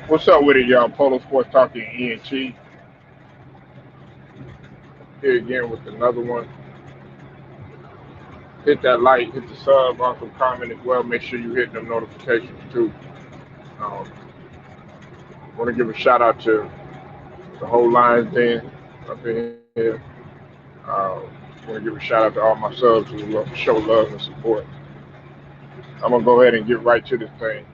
What's up with it, y'all? Polo Sports Talking ENT here again with another one. Hit that like, hit the sub, also comment as well. Make sure you hit them notifications too. Um, Want to give a shout out to the whole Lions Den up in here. Um, Want to give a shout out to all my subs who show love and support. I'm gonna go ahead and get right to this thing,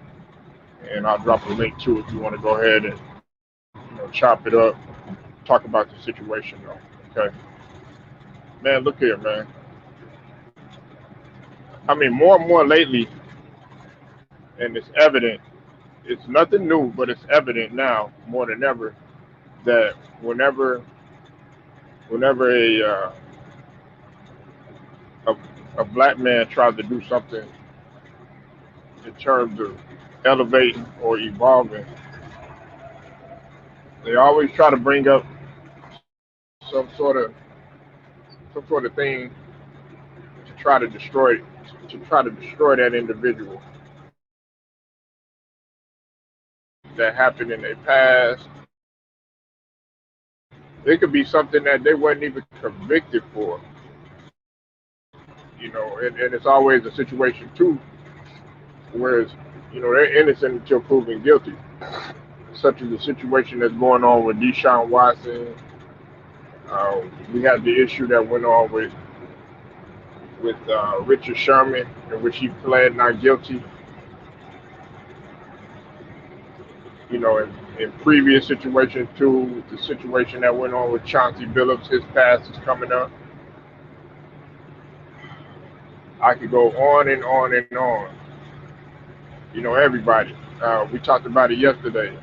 and I'll drop a link to it if you want to go ahead and chop it up, talk about the situation though. Okay, man, look here, man. I mean, more and more lately, and it's evident. It's nothing new, but it's evident now more than ever that whenever a a black man tries to do something in terms of elevating or evolving, they always try to bring up some sort of thing to try to destroy that individual that happened in their past. It could be something that they wasn't even convicted for, and it's always a situation too, whereas they're innocent until proven guilty, such as the situation that's going on with Deshaun Watson. We had the issue that went on with Richard Sherman, in which he pled not guilty. In previous situations too, the situation that went on with Chauncey Billups, his past is coming up. I could go on and on and on. Everybody. We talked about it yesterday.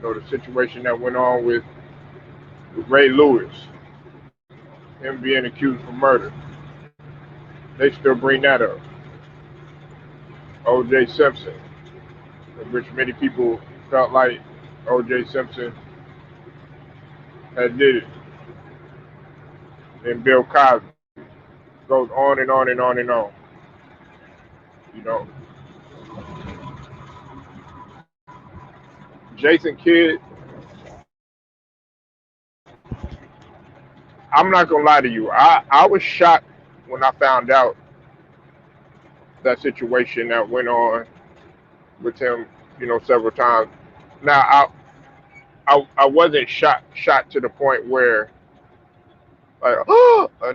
The situation that went on with Ray Lewis, him being accused for murder. They still bring that up. O.J. Simpson, which many people felt like O.J. Simpson had did it, and Bill Cosby. Goes on and on and on and on. You know, Jason Kidd, I'm not gonna lie to you. I was shocked when I found out that situation that went on with him, several times. Now I wasn't shot to the point where like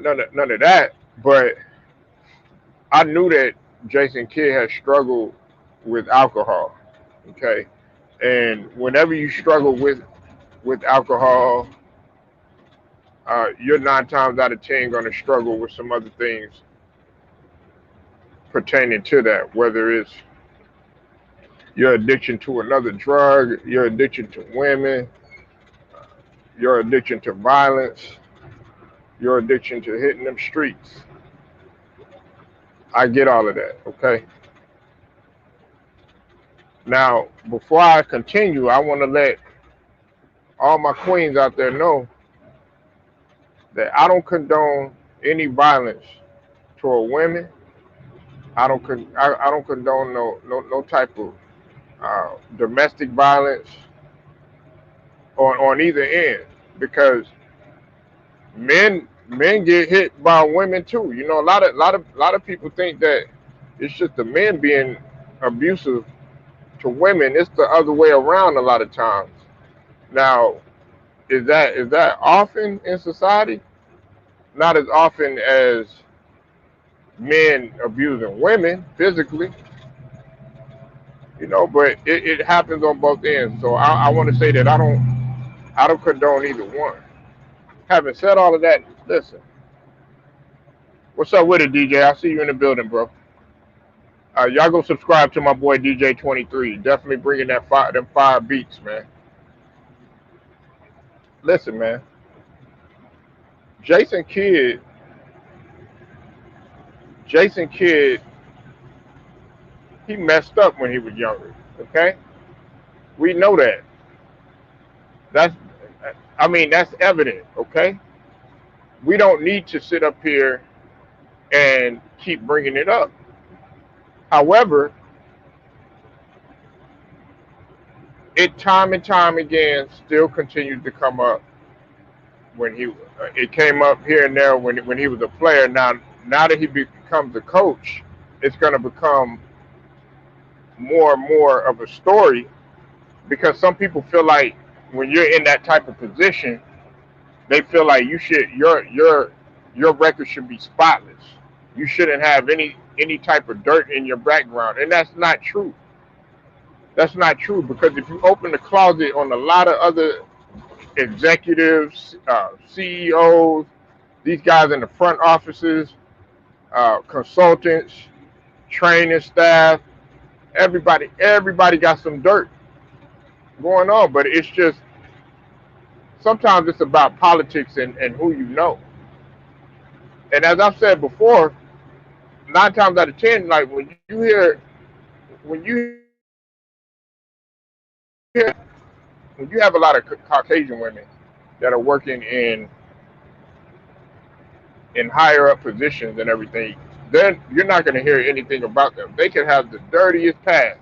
none of that, but I knew that Jason Kidd had struggled with alcohol. Okay, and whenever you struggle with alcohol, you're 9 times out of 10 going to struggle with some other things pertaining to that, whether it's your addiction to another drug, your addiction to women, your addiction to violence, your addiction to hitting them streets. I get all of that, okay? Now, before I continue, I want to let all my queens out there know that I don't condone any violence toward women. I don't condone no type of domestic violence on either end, because men get hit by women too. A lot of people think that it's just the men being abusive to women. It's the other way around a lot of times. Now, is that often in society? Not as often as men abusing women physically, but it happens on both ends. So I want to say that I don't condone either one. Having said all of that, listen, what's up with it, DJ? I see you in the building, bro. Y'all go subscribe to my boy DJ 23. Definitely bringing them fire beats, man. Listen, man. Jason Kidd, Jason Kidd, he messed up when he was younger. Okay, we know that. That's, that's evident. Okay, we don't need to sit up here and keep bringing it up. However, it time and time again still continues to come up when it came up here and there when he was a player. Now that he becomes a coach, it's going to become more and more of a story because some people feel like when you're in that type of position, they feel like your record should be spotless. You shouldn't have any type of dirt in your background, and that's not true. That's not true because if you open the closet on a lot of other executives, CEOs, these guys in the front offices, consultants, training staff, everybody got some dirt going on, but it's just sometimes it's about politics and who you know. And as I've said before, 9 times out of 10, like when you hear when you have a lot of Caucasian women that are working in higher up positions and everything, then you're not going to hear anything about them. They can have the dirtiest past,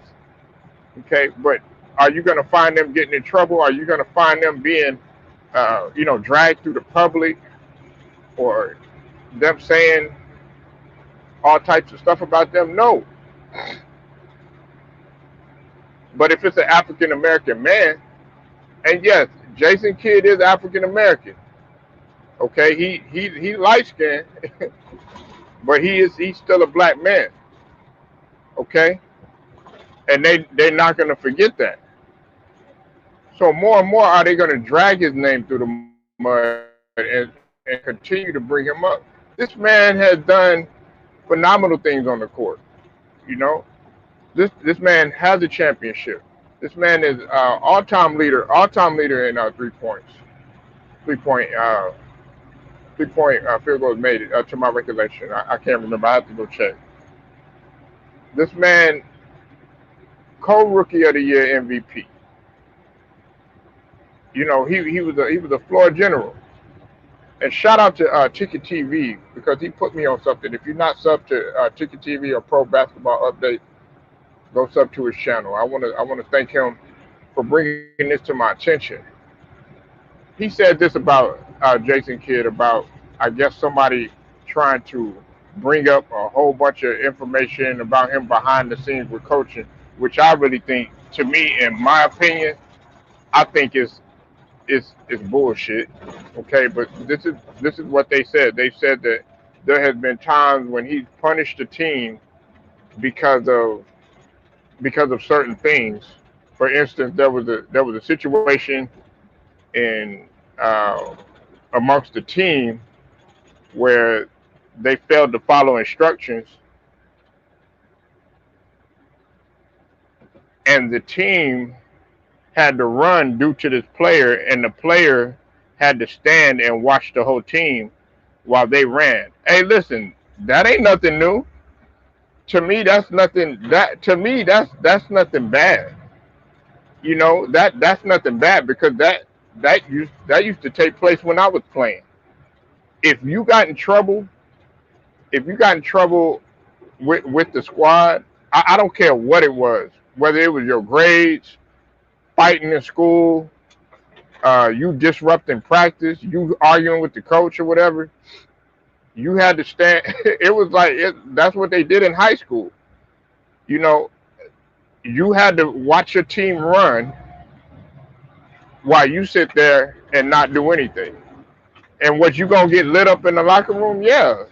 okay, but are you going to find them getting in trouble? Are you going to find them being, dragged through the public or them saying all types of stuff about them? No. But if it's an African American man, and yes, Jason Kidd is African American. Okay, he light skinned, but he's still a black man. Okay, and they're not gonna forget that. So more and more are they gonna drag his name through the mud and continue to bring him up. This man has done phenomenal things on the court. You know, this man has a championship. This man is all-time leader in 3 points, 3 point, 3 point field goals made to my recollection. I can't remember. I have to go check. This man, co-rookie of the year MVP. You know, he was a floor general. And shout out to Ticket TV because he put me on something. If you're not sub to Ticket TV or Pro Basketball Update, go sub to his channel. I want to thank him for bringing this to my attention. He said this about Jason Kidd about I guess somebody trying to bring up a whole bunch of information about him behind the scenes with coaching, which I really think, to me, in my opinion, I think is bullshit. Okay, but this is what they said. They said that there has been times when he's punished the team because of certain things. For instance, there was a situation in amongst the team where they failed to follow instructions, and the team had to run due to this player, and the player had to stand and watch the whole team while they ran. Hey, listen, that ain't nothing new. To me, that's nothing. That's nothing bad. You know that's nothing bad because that used to take place when I was playing. If you got in trouble, if you got in trouble with the squad, I don't care what it was, whether it was your grades, fighting in school, you disrupting practice, you arguing with the coach or whatever, you had to stand. It was like that's what they did in high school. You know, you had to watch your team run while you sit there and not do anything. And what you gonna get lit up in the locker room? Yeah,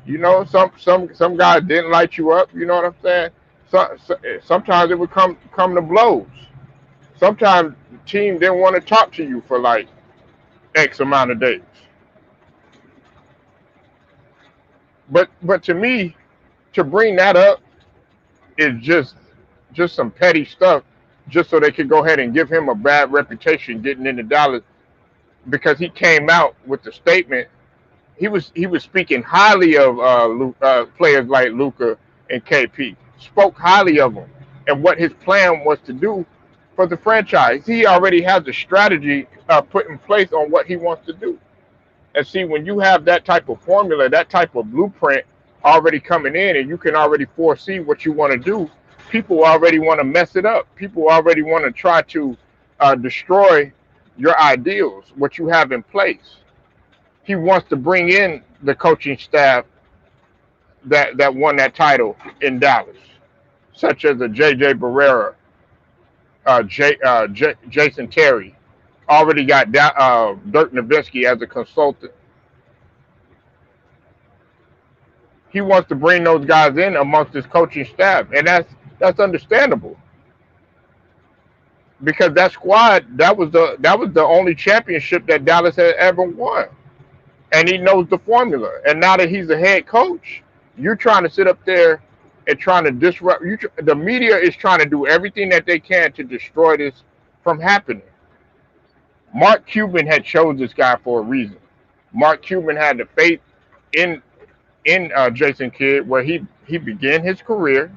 you know, some guys didn't light you up. You know what I'm saying? Sometimes it would come to blows. Sometimes the team didn't want to talk to you for like X amount of days. But to me, to bring that up is just some petty stuff, just so they could go ahead and give him a bad reputation getting into Dallas because he came out with the statement. He was speaking highly of players like Luka and KP. Spoke highly of them and what his plan was to do for the franchise. He already has a strategy put in place on what he wants to do. And see, when you have that type of formula, that type of blueprint already coming in, and you can already foresee what you want to do, people already want to mess it up. People already want to try to destroy your ideals, what you have in place. He wants to bring in the coaching staff that won that title in Dallas, such as a J.J. Barrera, Jason Terry. Already got Dirk Nowitzki as a consultant. He wants to bring those guys in amongst his coaching staff, and that's understandable because that squad that was the only championship that Dallas had ever won, and he knows the formula. And now that he's a head coach, you're trying to sit up there and trying to disrupt. The media is trying to do everything that they can to destroy this from happening. Mark Cuban had chose this guy for a reason. Mark Cuban had the faith in Jason Kidd, where he began his career.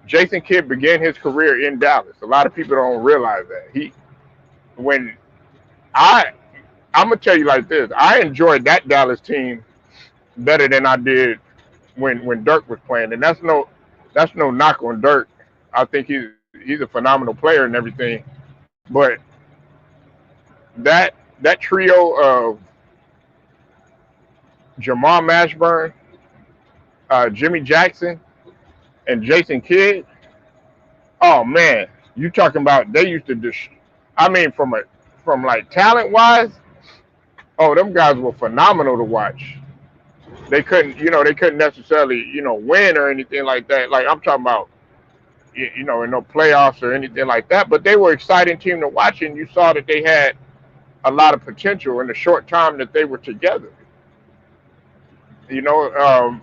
Jason Kidd began his career in Dallas. A lot of people don't realize that. When I I'm gonna tell you like this, I enjoyed that Dallas team better than I did when Dirk was playing, and that's no knock on Dirk. I think he's a phenomenal player and everything, but that trio of Jamal Mashburn, Jimmy Jackson, and Jason Kidd. Oh man, you talking about they used to just. I mean, from like talent wise, oh them guys were phenomenal to watch. They couldn't necessarily win or anything like that. Like I'm talking about in no playoffs or anything like that. But they were an exciting team to watch, and you saw that they had a lot of potential in the short time that they were together. You know,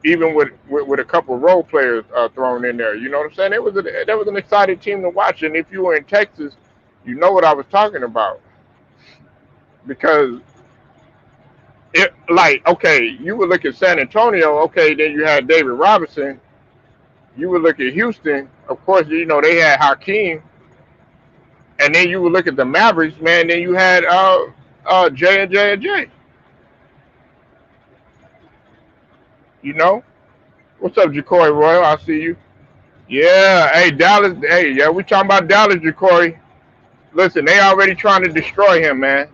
even with a couple of role players thrown in there. You know what I'm saying? That was an exciting team to watch. And if you were in Texas, you know what I was talking about because it like okay, you would look at San Antonio. Okay, then you had David Robinson. You would look at Houston. Of course, they had Hakeem, and then you would look at the Mavericks. Man, then you had J and J and J. You know what's up, Ja'Cory Royal? I see you. Yeah, hey Dallas. Hey, yeah, we talking about Dallas, Ja'Cory. Listen, they already trying to destroy him, man.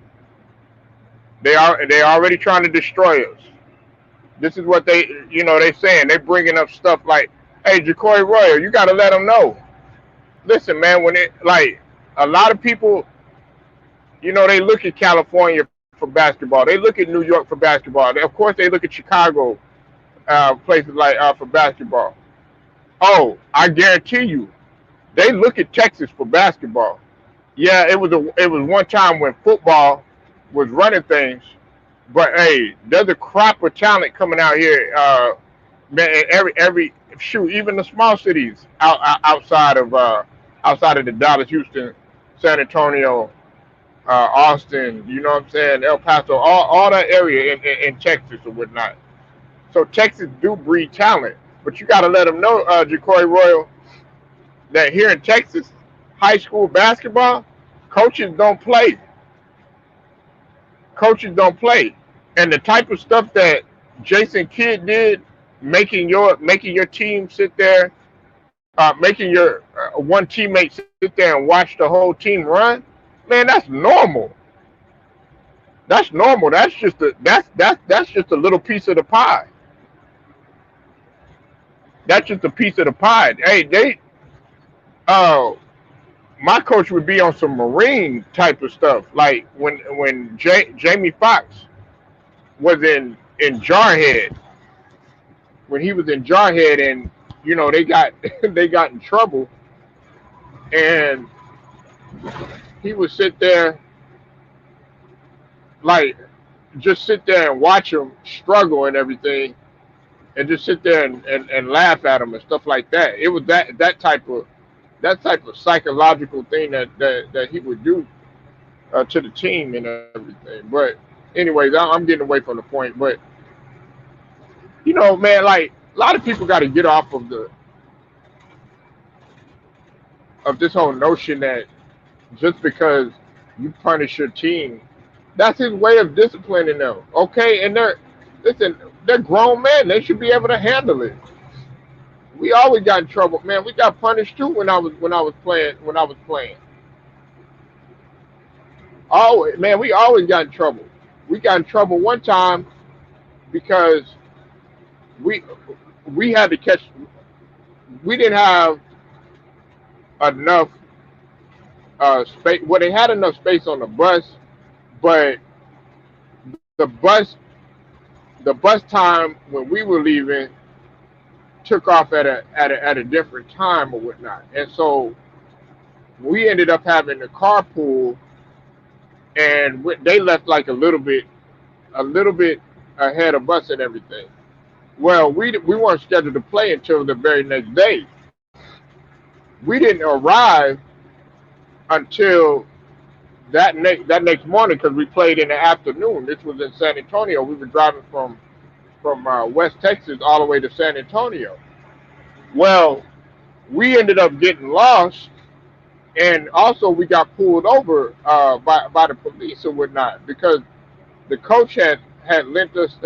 They already trying to destroy us. This is what they saying. They bringing up stuff like, hey, Ja'Cory Royal, you got to let them know. Listen, man, when it like a lot of people, they look at California for basketball. They look at New York for basketball. Of course, they look at Chicago, places like for basketball. Oh, I guarantee you, they look at Texas for basketball. Yeah, it was one time when football was running things, but hey, there's a crop of talent coming out here. Man, every shoot, even the small cities outside of the Dallas, Houston, San Antonio, Austin. You know what I'm saying? El Paso, all that area in Texas or whatnot. So Texas do breed talent, but you got to let them know, Ja'Cory Royal, that here in Texas, high school basketball, coaches don't play. Coaches don't play, and the type of stuff that Jason Kidd did, making your team sit there, making your one teammate sit there and watch the whole team run, man, that's normal. That's normal. That's just a little piece of the pie. That's just a piece of the pie. Hey, uh my coach would be on some marine type of stuff, like when Jamie Foxx was in Jarhead, when he was in Jarhead, and they got they got in trouble, and he would sit there like just sit there and watch him struggle and everything, and just sit there and laugh at him and stuff like that. It was that type of psychological thing that he would do to the team and everything. But anyways, I'm getting away from the point. But man, like a lot of people got to get off of this whole notion that just because you punish your team, that's his way of disciplining them. Okay, and listen, they're grown men. They should be able to handle it. We always got in trouble, man. We got punished too when I was playing. Always, man. We always got in trouble. We got in trouble one time because we we had to catch. We didn't have enough space. Well, they had enough space on the bus, but the bus the bus time when we were leaving took off at a different time or whatnot, and so we ended up having to carpool, and they left like a little bit ahead of us and everything. Well, we weren't scheduled to play until the very next day. We didn't arrive until that next morning because we played in the afternoon. This was in San Antonio. We were driving from West Texas all the way to San Antonio. Well, we ended up getting lost, and also we got pulled over by the police or whatnot because the coach had lent us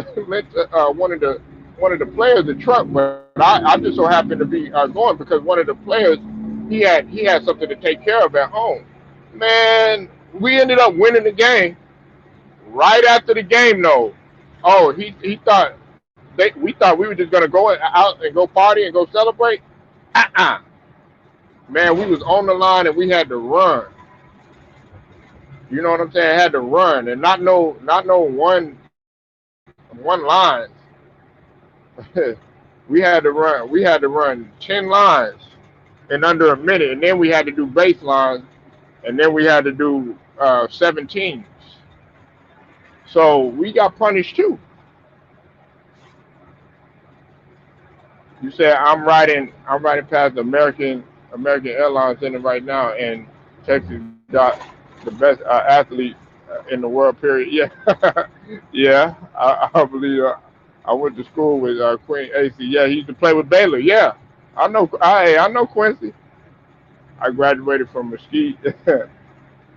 one of the players the truck, but I just so happened to be going because one of the players he had something to take care of at home. Man, we ended up winning the game. Right after the game, though, oh, he thought we thought we were just gonna go out and go party and go celebrate. Uh-uh. Man, we was on the line and we had to run. You know what I'm saying? Had to run and not no one line. We had to run 10 lines in under a minute, and then we had to do baselines, and then we had to do 17s. So we got punished too. You said I'm riding past American Airlines Center right now, and Texas got the best athlete in the world. Period. Yeah, yeah. I believe I went to school with Queen AC. Yeah, he used to play with Baylor. Yeah, I know Quincy. I graduated from Mesquite.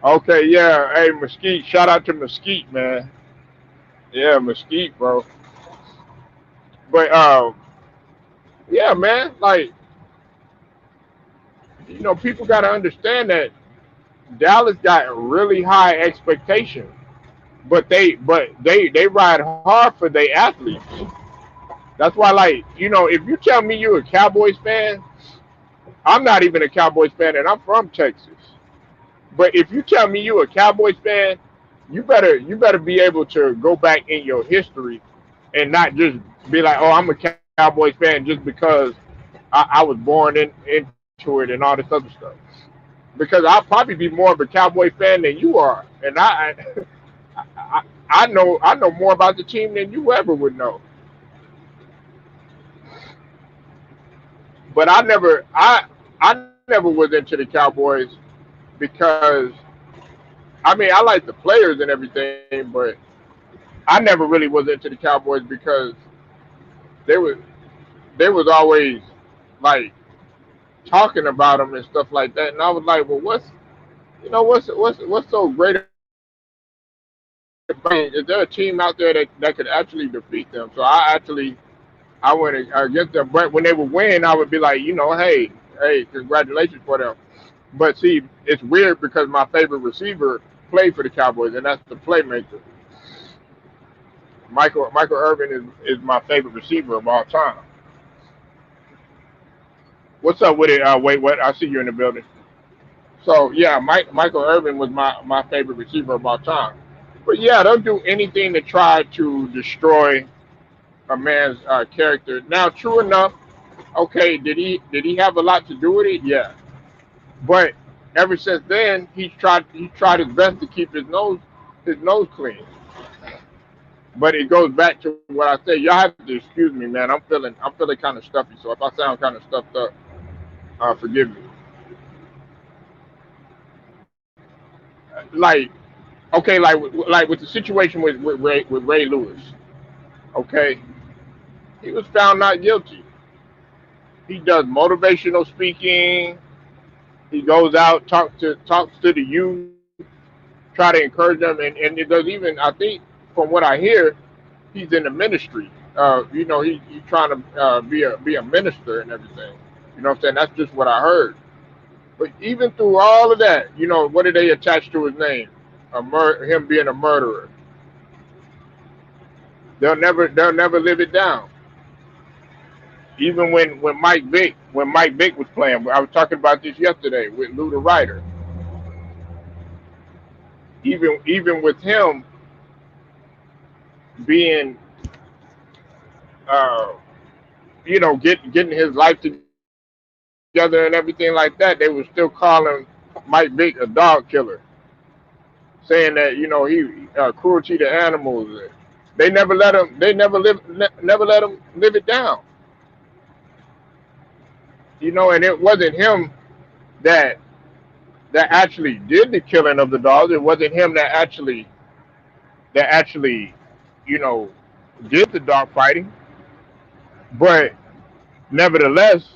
Okay, yeah. Hey, Mesquite. Shout out to Mesquite, man. Yeah, Mesquite, bro. But yeah, man. Like, people got to understand that Dallas got really high expectations, but they ride hard for their athletes. That's why, like, if you tell me you're a Cowboys fan, I'm not even a Cowboys fan, and I'm from Texas. But if you tell me you're a Cowboys fan, you better be able to go back in your history and not just be like, oh, I'm a Cowboys fan just because I was born into it and all this other stuff. Because I'll probably be more of a Cowboy fan than you are, and I, I know more about the team than you ever would know. But I never was into the Cowboys because I like the players and everything, but I never really was into the Cowboys because they was they was always like talking about them and stuff like that, and I was like, well, what's so great about them? Is there a team out there that could actually defeat them? So I went against them, but when they would win, I would be like, hey, congratulations for them. But see, it's weird because my favorite receiver played for the Cowboys, and that's the playmaker. Michael Irvin is my favorite receiver of all time. What's up with it? Wait, what? I see you in the building. So yeah, Michael Irvin was my favorite receiver of all time. But yeah, they'll do anything to try to destroy a man's character. Now, true enough, okay, did he have a lot to do with it? Yeah, but ever since then, he tried his best to keep his nose clean. But it goes back to what I said. Y'all have to excuse me, man. I'm feeling kind of stuffy. So if I sound kind of stuffed up, forgive me. Like, okay, like with the situation with Ray Lewis. Okay, he was found not guilty. He does motivational speaking. He goes out talks to the youth, try to encourage them, and it does even. I think from what I hear, he's in the ministry. He trying to be a minister and everything. You know what I'm saying? That's just what I heard. But even through all of that, what did they attach to his name? Him being a murderer. They'll never live it down. Even when Mike Vick was playing, I was talking about this yesterday with Lou the Ryder. Even with him being, uh, getting his life together and everything like that, they would still call him Mike Vick a dog killer, saying that he cruelty to animals. They never let him live it down. And it wasn't him that actually did the killing of the dogs. It wasn't him that actually, you know, did the dog fighting. But nevertheless,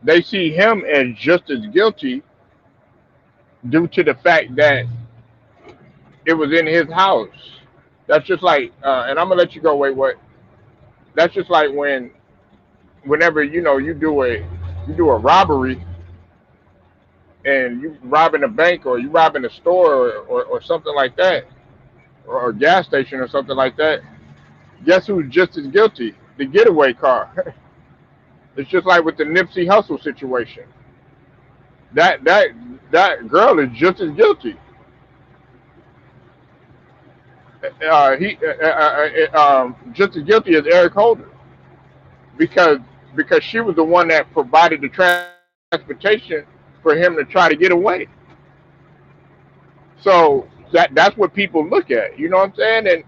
they see him as just as guilty due to the fact that it was in his house. That's just like, and I'm gonna let you go. Wait, what? That's just like whenever you do a robbery and you robbing a bank or you robbing a store or something like that, or a gas station or something like that. Guess who's just as guilty? The getaway car. It's just like with the Nipsey Hussle situation. That girl is just as guilty. Just as guilty as Eric Holder because she was the one that provided the transportation for him to try to get away. So that's what people look at. You know what I'm saying? And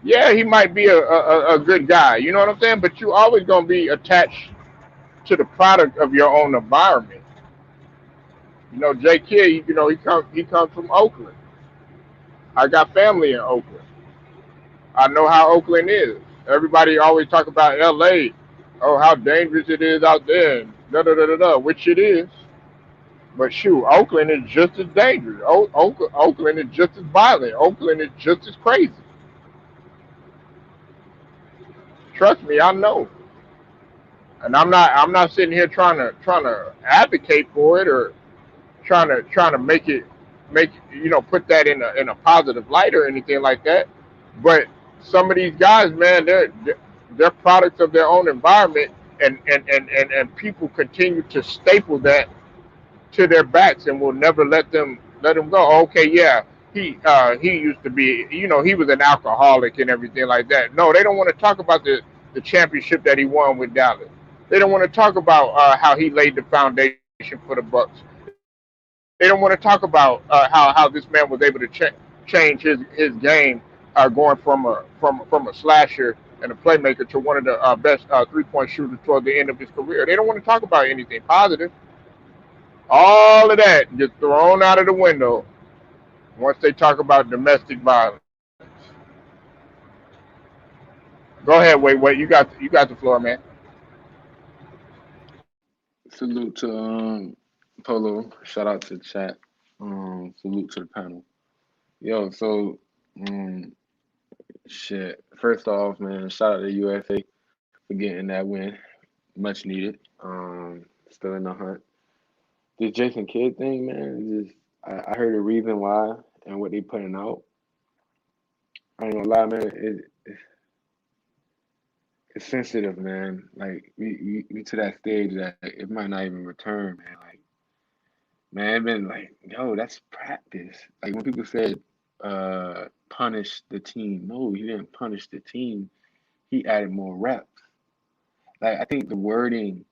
yeah, he might be a good guy. You know what I'm saying? But you always gonna be attached to the product of your own environment. J. Kidd, he comes from Oakland. I got family in Oakland. I know how Oakland is. Everybody always talk about L.A. Oh, how dangerous it is out there, and da da da da da, which it is. But shoot, Oakland is just as dangerous. Oakland is just as violent. Oakland is just as crazy. Trust me, I know. And I'm not sitting here trying to advocate for it or trying to make put that in a positive light or anything like that. But some of these guys, man, they're products of their own environment, and people continue to staple that to their backs and will never let them go. Okay, yeah, he used to be, he was an alcoholic and everything like that. No, they don't want to talk about the championship that he won with Dallas. They don't want to talk about how he laid the foundation for the Bucks. They don't want to talk about how this man was able to change his game, going from a slasher and a playmaker to one of the best 3-point shooters toward the end of his career. They don't want to talk about anything positive. All of that gets thrown out of the window once they talk about domestic violence. Go ahead, wait. You got the floor, man. Salute to Polo. Shout out to the chat. Salute to the panel. Yo, so um, shit. First off, man, shout out to USA for getting that win. Much needed. Still in the hunt. This Jason Kidd thing, man, just I heard the reason why and what they putting out. I ain't gonna lie, man. It's sensitive, man. Like we to that stage that it might not even return, man. Like man, it been like, yo, that's practice. Like when people said punish the team. No, he didn't punish the team. He added more reps. Like I think the wording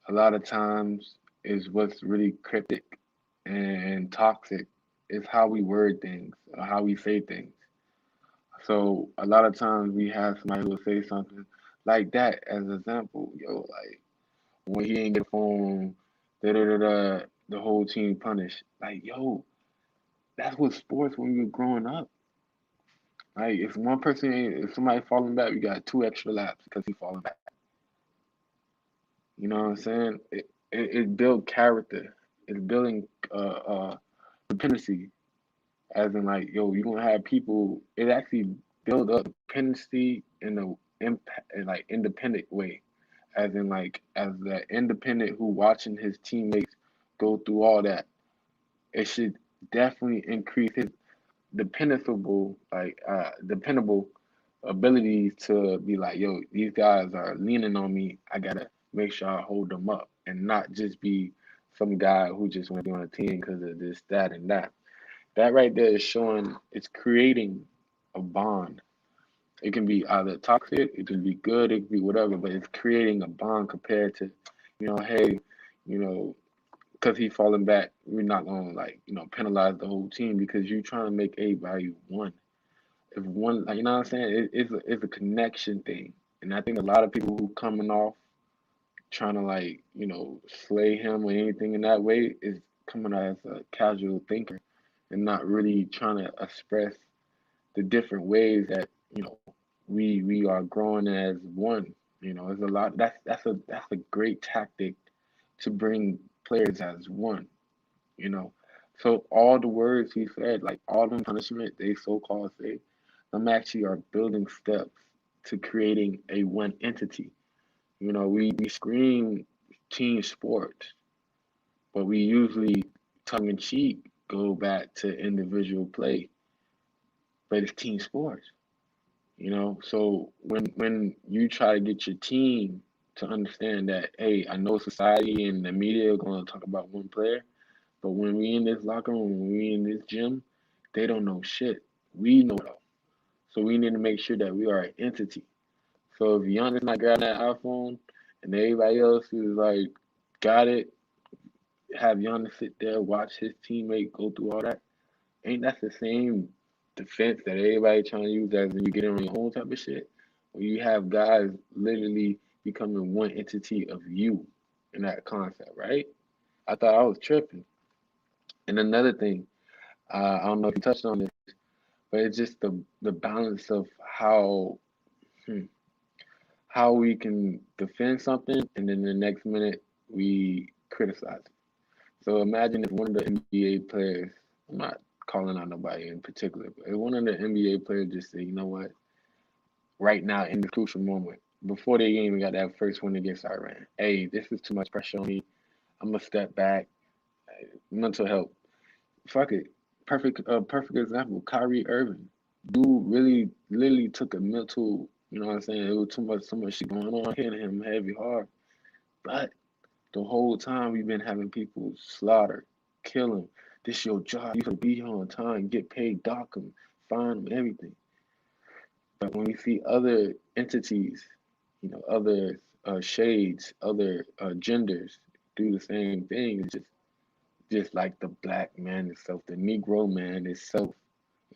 a lot of times is what's really cryptic and toxic is how we word things or how we say things. So a lot of times we have somebody who will say something like that as an example, yo, like when he ain't get a phone, da da da da, the whole team punished. Like, yo, that's what sports when we were growing up. Like, if somebody falling back, we got two extra laps because he falling back. You know what I'm saying? It build character. It's building dependency. As in, like, yo, you gonna have people. It actually build up dependency in the impact, like independent way, as in like as the independent who watching his teammates go through all that. It should definitely increase his dependable abilities to be like, yo, these guys are leaning on me. I gotta make sure I hold them up and not just be some guy who just want to be on a team because of this, that, and that. That right there is showing, it's creating a bond. It can be either toxic, it can be good, it can be whatever, but it's creating a bond compared to, hey, you know, because he's falling back, we're not gonna like, penalize the whole team because you're trying to make everybody one. If one, like, you know what I'm saying? It's a connection thing. And I think a lot of people who coming off trying to like, slay him or anything in that way is coming out as a casual thinker and not really trying to express the different ways that, we are growing as one. There's a lot that's a great tactic to bring players as one, you know. So all the words he said, like all them punishment they so called say, them actually are building steps to creating a one entity. We scream team sports, but we usually tongue in cheek go back to individual play, but it's team sports. So when you try to get your team to understand that, hey, I know society and the media are going to talk about one player, but when we in this locker room, when we in this gym, they don't know shit. We know it all. So we need to make sure that we are an entity. So if Giannis not grabbing that iPhone and everybody else is like got it, have Giannis sit there, watch his teammate go through all that, ain't that the same defense that everybody trying to use as when you get in on your own type of shit? Where you have guys literally becoming one entity of you in that concept, right? I thought I was tripping. And another thing, I don't know if you touched on this, but it's just the balance of hmm, how we can defend something and then the next minute we criticize it. So imagine if one of the NBA players, I'm not calling out nobody in particular, but if one of the NBA players just say, you know what, right now in this crucial moment, before they even got that first win against Iran, hey, this is too much pressure on me. I'm gonna step back. Mental health. Fuck it. Perfect example. Kyrie Irving. Dude really literally took a mental, you know what I'm saying? It was so much shit going on, hitting him heavy hard. But the whole time we've been having people slaughter, kill him. This your job. You should be here on time, get paid, dock him, fine him, everything. But when we see other entities, other shades, other genders do the same thing, it's just like the black man itself, the Negro man itself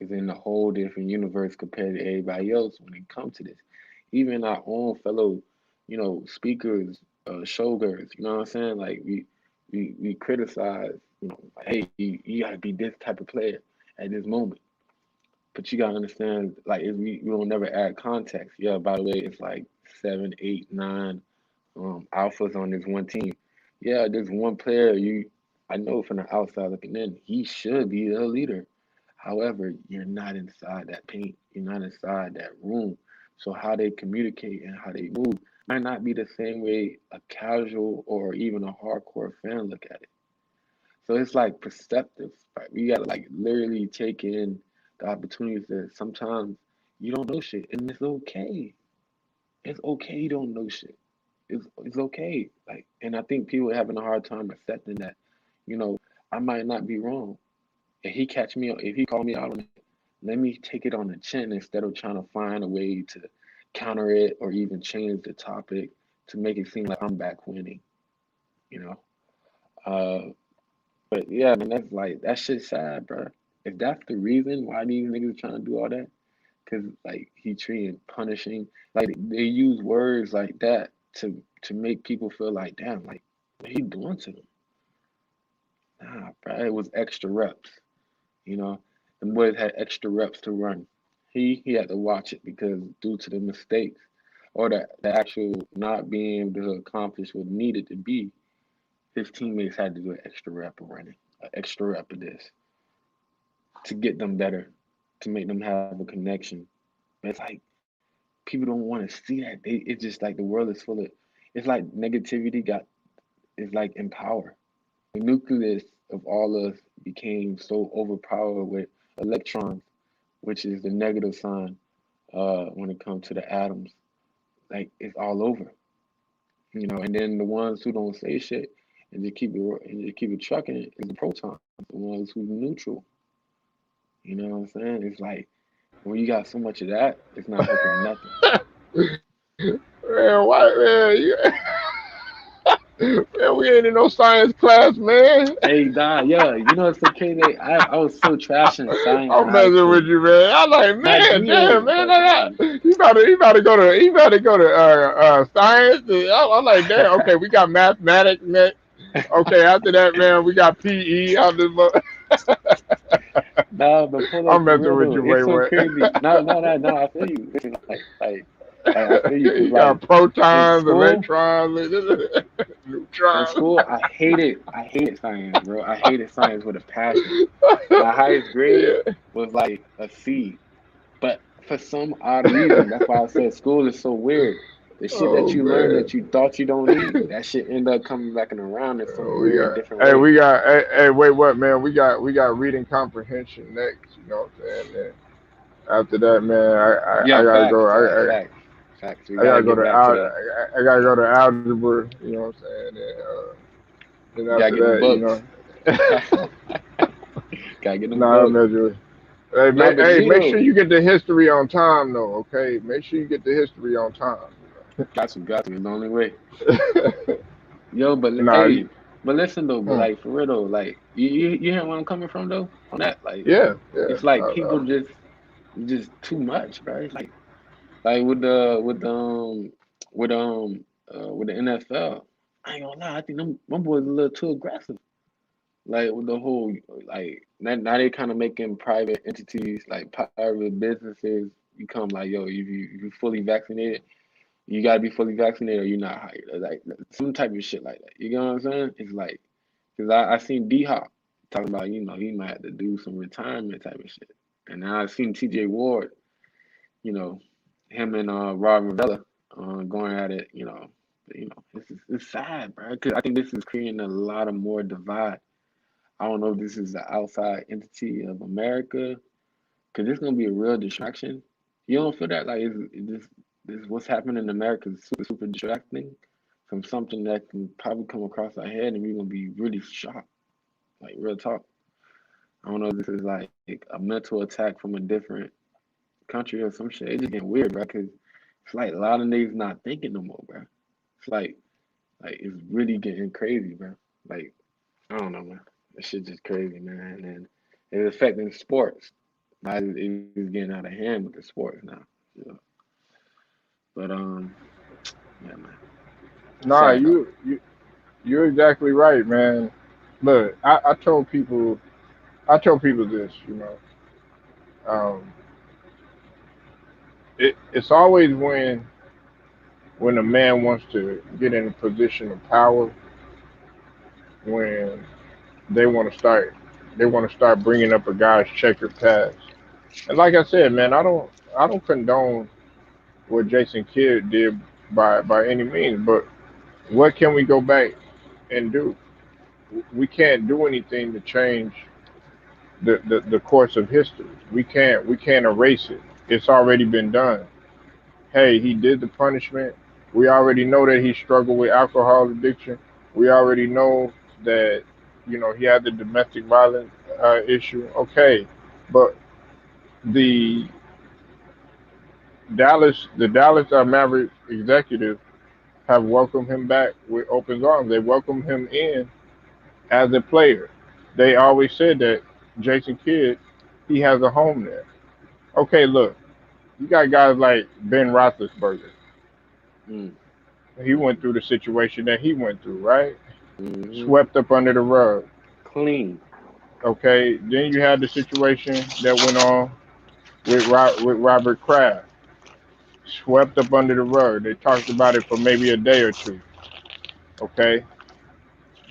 is in a whole different universe compared to everybody else when it comes to this. Even our own fellow, speakers, showgirls, you know what I'm saying? Like we criticize, like, hey, you gotta be this type of player at this moment. But you gotta understand, like if we don't never add context. Yeah, by the way, it's like 7, 8, 9 alphas on this one team. Yeah, there's one player I know from the outside looking in, he should be the leader. However, you're not inside that paint. You're not inside that room. So how they communicate and how they move might not be the same way a casual or even a hardcore fan look at it. So it's like perceptive. Right? We gotta like literally take in the opportunities that sometimes you don't know shit, and it's okay. It's okay you don't know shit. It's okay. Like, and I think people are having a hard time accepting that. You know, I might not be wrong. If he called me out on it, let me take it on the chin instead of trying to find a way to counter it or even change the topic to make it seem like I'm back winning. You know. Uh, but yeah, man, that's like that shit's sad, bro. If that's the reason why these niggas trying to do all that, cause like he treating punishing, like they use words like that to make people feel like, damn, like what he doing to them? Nah, bro, it was extra reps. You know, the boys had extra reps to run. He had to watch it because due to the mistakes or the actual not being able to accomplish what needed to be, his teammates had to do an extra rep of running, an extra rep of this to get them better, to make them have a connection. But it's like people don't want to see that. It's just like the world is full of. It's like negativity got is like in power. The nucleus of all us became so overpowered with electrons, which is the negative sign. When it comes to the atoms, like it's all over, And then the ones who don't say shit and just keep it trucking is the protons, the ones who's neutral. You know what I'm saying? It's like when you got so much of that, it's not helping nothing. Man, why, man? Man, we ain't in no science class, man. Hey, Don, yeah, it's so crazy. I was so trash in science in I'm high messing with school. you, man. I'm like, Not man, damn, you, man, but you better go to science. I'm like, damn, okay, we got mathematics next. Okay, after that, man, we got PE. nah, but pull up I'm for messing real with though. you way It's so way. crazy. No, no, no, no. I feel you. Listen, I feel you because You got in protons, school, electrons, in neutrons. school, I hated science, bro. I hated science with a passion. My highest grade Yeah. was like a C. But for some odd reason, that's why I said school is so weird. The shit that Oh you learn man. that you thought you don't need, that shit end up coming back and around in some We weird got, different way. hey, wait, what, man? We got reading comprehension next. You know what I'm saying? And after that, man, I Yeah, gotta facts, go. facts, facts, facts. We I gotta gotta go get to back to that. I gotta go to algebra. You know what I'm saying? Then We gotta after get them that, books. Gotta get them nah, I books. measure. Hey, Nah, but make sure Gino, you get the history on time, though. Okay, make sure you get the history on time. got you. It's the only way. You Yo, but nah, hey, but listen though, but hmm, like for real though, like you hear where I'm coming from though on that, like yeah, yeah. it's like people just too much, bro. It's like with the NFL. I ain't gonna lie, I think them boys a little too aggressive. Like with the whole like now they kind of making private entities like private businesses become like yo, if you fully vaccinated, you gotta be fully vaccinated or you're not hired. Like some type of shit like that. You know what I'm saying? It's like because I seen D Hop talking about he might have to do some retirement type of shit, and now I seen T.J. Ward, you know, him and Rob Rivella going at it. It's sad, bro. Because I think this is creating a lot of more divide. I don't know if this is the outside entity of America, because it's gonna be a real distraction. You don't feel that like this what's happening in America is super super distracting from something that can probably come across our head and we're gonna be really shocked. Like real talk. I don't know if this is like a mental attack from a different country or some shit. It's just getting weird, bro. Because it's like a lot of niggas not thinking no more, bro. It's like it's really getting crazy, bro. Like I don't know, man. This shit just crazy, man. And it's affecting sports. Now it's getting out of hand with the sports now. You know? But yeah, man. nah, Sad though. you're exactly right, man. Look, I told people this, um, it's always when a man wants to get in a position of power, when they want to start bringing up a guy's checkered past. And like I said, man, I don't condone what Jason Kidd did by any means, but what can we go back and do? We can't do anything to change the course of history. We can't erase it. It's already been done. Hey, he did the punishment. We already know that he struggled with alcohol addiction. We already know that he had the domestic violence issue. Okay, but the Dallas Mavericks executives have welcomed him back with open arms. They welcomed him in as a player. They always said that Jason Kidd, he has a home there. Okay, look, you got guys like Ben Roethlisberger. Mm, He went through the situation that he went through, right? mm-hmm. Swept up under the rug. Clean. Okay, then you had the situation that went on with Robert Kraft. Swept up under the rug. They talked about it for maybe a day or two. Okay,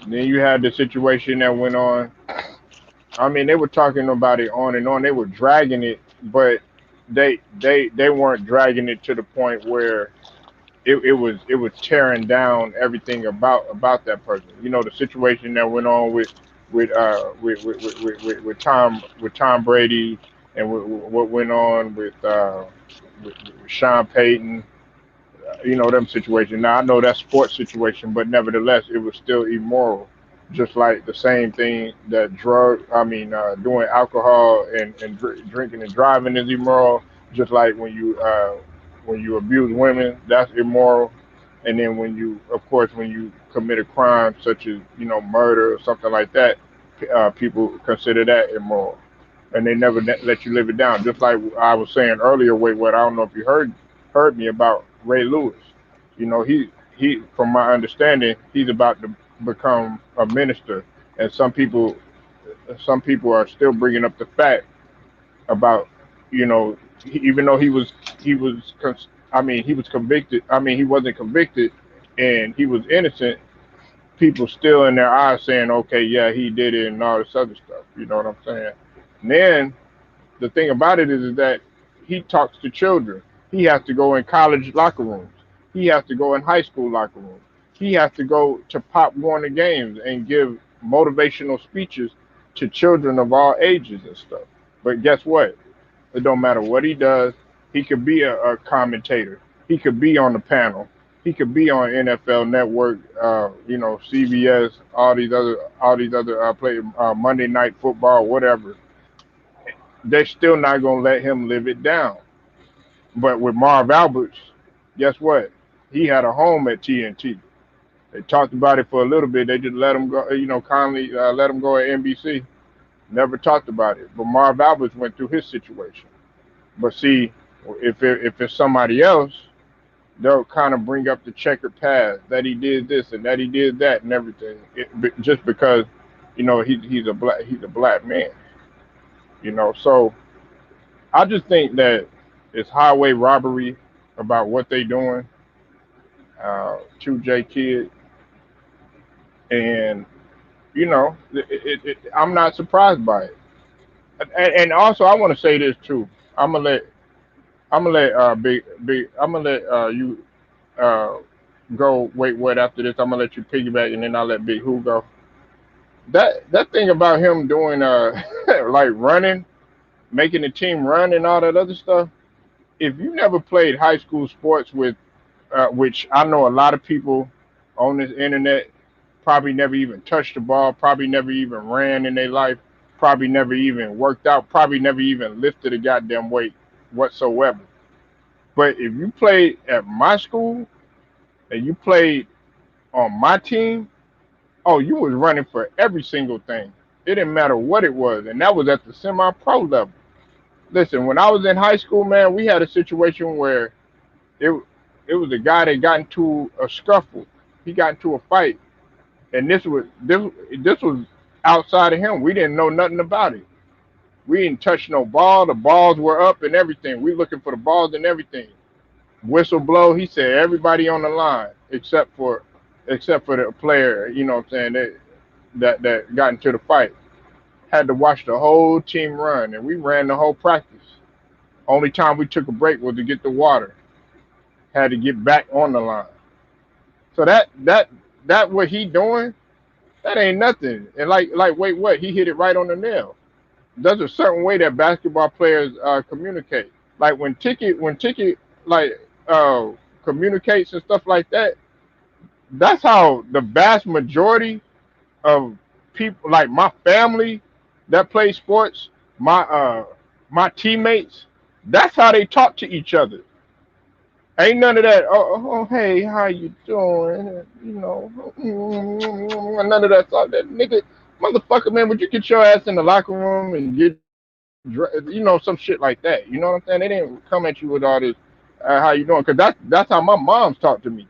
then you had the situation that went on. I mean, they were talking about it on and on. They were dragging it, but they weren't dragging it to the point where it was tearing down everything about that person. You know, the situation that went on with Tom Brady, and what went on with Sean Payton. You know, them situations. Now I know that's sports situation, but nevertheless, it was still immoral. Just like the same thing that doing alcohol and drinking and driving is immoral. Just like when you abuse women, that's immoral. And then of course, when you commit a crime such as murder or something like that, people consider that immoral, and they never let you live it down. Just like I was saying earlier, wait, what I don't know if you heard me about Ray Lewis. You know, from my understanding, he's about to become a minister, and some people are still bringing up the fact about, even though he was convicted. I mean, he wasn't convicted, and he was innocent. People still in their eyes saying, okay, yeah, he did it and all this other stuff. You know what I'm saying? And then the thing about it is that he talks to children. He has to go in college locker rooms. He has to go in high school locker rooms. He has to go to Pop Warner games and give motivational speeches to children of all ages and stuff. But guess what? It don't matter what he does. He could be a commentator. He could be on the panel. He could be on NFL Network, CBS, all these other play Monday Night Football, whatever. They're still not gonna let him live it down. But with Marv Alberts, guess what? He had a home at TNT. They talked about it for a little bit. They just let him go, kindly let him go at NBC. Never talked about it. But Marv Alberts went through his situation. But see, if it's somebody else, they'll kind of bring up the checkered past that he did this and that he did that and everything, just because he's a black man. So I just think that it's highway robbery about what they doing to J Kidd, and I'm not surprised by it. And also, I want to say this too. I'm gonna let I'm gonna let big I'm gonna let you uh go. Wait, what after this? I'm gonna let you piggyback, and then I'll let Big Who go. That thing about him doing like running, making the team run and all that other stuff. If you never played high school sports which I know a lot of people on this internet probably never even touched the ball, probably never even ran in their life, probably never even worked out, probably never even lifted a goddamn weight whatsoever. But if you played at my school and you played on my team, oh, you was running for every single thing. It didn't matter what it was, and that was at the semi-pro level. Listen, when I was in high school, man, we had a situation where it it was a guy that got into a scuffle. He got into a fight, and this was outside of him. We didn't know nothing about it. We didn't touch no ball. The balls were up and everything. We looking for the balls and everything. Whistle blow. He said everybody on the line except for the player. You know what I'm saying? That got into the fight. Had to watch the whole team run, and we ran the whole practice. Only time we took a break was to get the water. Had to get back on the line. So that what he doing, that ain't nothing. And wait, what? He hit it right on the nail. There's a certain way that basketball players communicate. Like when Ticket like uh, communicates and stuff like that. That's how the vast majority of people, like my family that play sports, my teammates, that's how they talk to each other. Ain't none of that. Oh, hey, how you doing? None of that stuff. That nigga, motherfucker, man, would you get your ass in the locker room and some shit like that? You know what I'm saying? They didn't come at you with all this. How you doing? Cause that's how my mom's talked to me.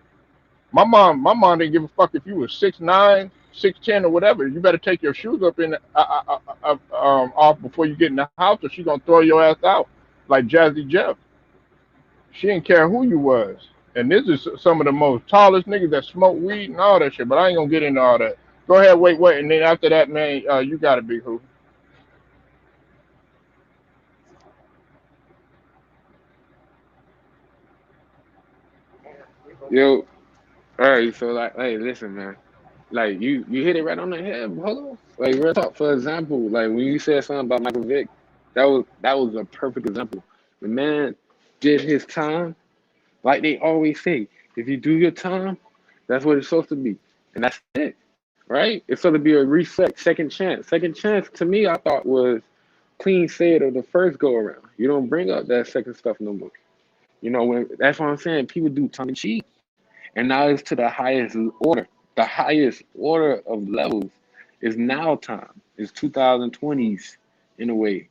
My mom didn't give a fuck if you was 6'9", 6'10", or whatever. You better take your shoes up off before you get in the house, or she gonna throw your ass out like Jazzy Jeff. She didn't care who you was. And this is some of the most tallest niggas that smoke weed and all that shit. But I ain't gonna get into all that. Go ahead, wait, and then after that, man, you got a Big Who. Yo, all right. So like, hey, listen, man. Like you hit it right on the head, hello. Like real talk. For example, like when you said something about Michael Vick, that was a perfect example. The man did his time, like they always say. If you do your time, that's what it's supposed to be, and that's it, right? It's supposed to be a reset, second chance. Second chance to me, I thought was clean said of the first go around. You don't bring up that second stuff no more. When that's what I'm saying. People do tongue in cheek, and now it's to the highest order. The highest order of levels is now time. It's 2020s in a way,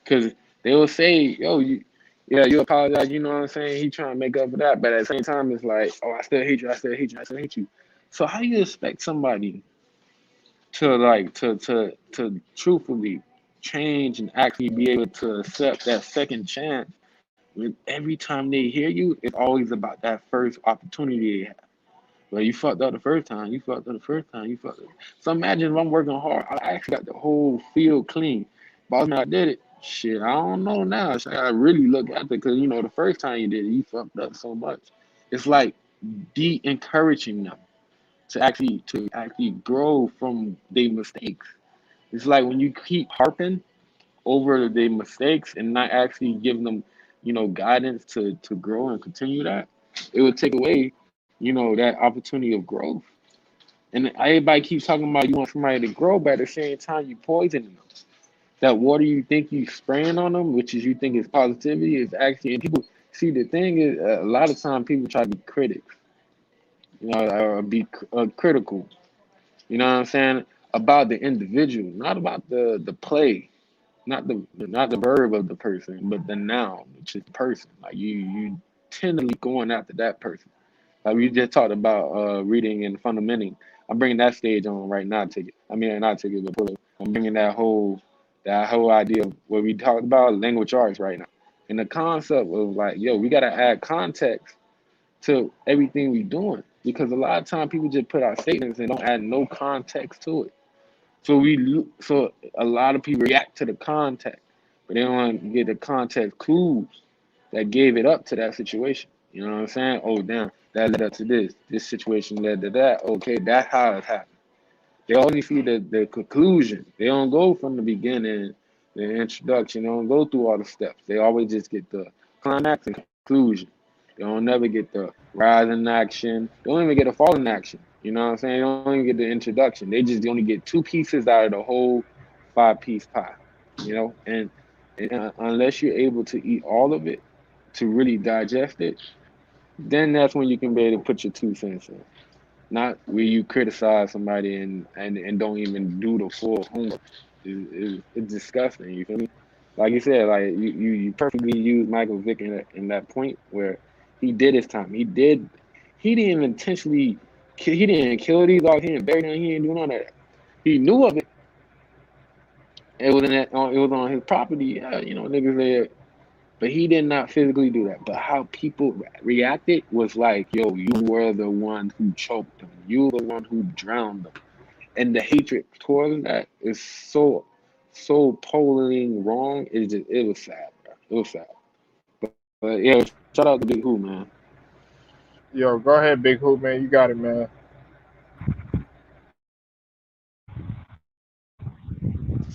because they will say, "Yo, yeah, you apologize." You know what I'm saying? He trying to make up for that, but at the same time, it's like, "Oh, I still hate you. I still hate you. I still hate you." So how you expect somebody to to truthfully change and actually be able to accept that second chance when every time they hear you, it's always about that first opportunity they have. Well, you fucked up the first time. You fucked up the first time. You fucked up. So imagine if I'm working hard. I actually got the whole field clean. Boss man, I did it. Shit, I don't know now. So I gotta really look at it because the first time you did it, you fucked up so much. It's like de-encouraging them to actually grow from their mistakes. It's like when you keep harping over their mistakes and not actually giving them, guidance to grow and continue that, it would take away, that opportunity of growth. And everybody keeps talking about you want somebody to grow, but at the same time you poisoning them. That water you think you spraying on them, which is you think is positivity, is actually, and people see the thing is a lot of time people try to be critics, or be critical. You know what I'm saying? About the individual, not about the play, not the verb of the person, but the noun, which is person. Like you tenderly going after that person. Like we just talked about reading and fundamenting. I'm bringing that stage on right now. Ticket. I mean, not ticket, but pull up. I'm bringing that whole idea of what we talked about language arts right now, and the concept of like, yo, we gotta add context to everything we doing because a lot of time people just put out statements and don't add no context to it. So a lot of people react to the context, but they don't get the context clues that gave it up to that situation. You know what I'm saying? Oh damn, that led up to this. This situation led to that. Okay, that's how it happened. They only see the conclusion. They don't go from the beginning, the introduction. They don't go through all the steps. They always just get the climax and conclusion. They don't never get the rise in action. They don't even get a fall in action. You know what I'm saying? They don't even get the introduction. They only get two pieces out of the whole five-piece pie. And unless you're able to eat all of it to really digest it, then that's when you can be able to put your 2 cents in. Not where you criticize somebody and don't even do the full homework. It's disgusting. You feel me? Like you said, like you perfectly used Michael Vick in that point where he did his time. He didn't even intentionally. He didn't kill these dogs. He didn't bury them. He didn't do none of that. He knew of it. It was on his property. Yeah, niggas there. But he did not physically do that. But how people reacted was like, yo, you were the one who choked them. You were the one who drowned them. And the hatred towards that is so polling wrong. It was sad, bro. It was sad. But yeah, shout out to Big Who, man. Yo, go ahead, Big Hoop, man. You got it, man.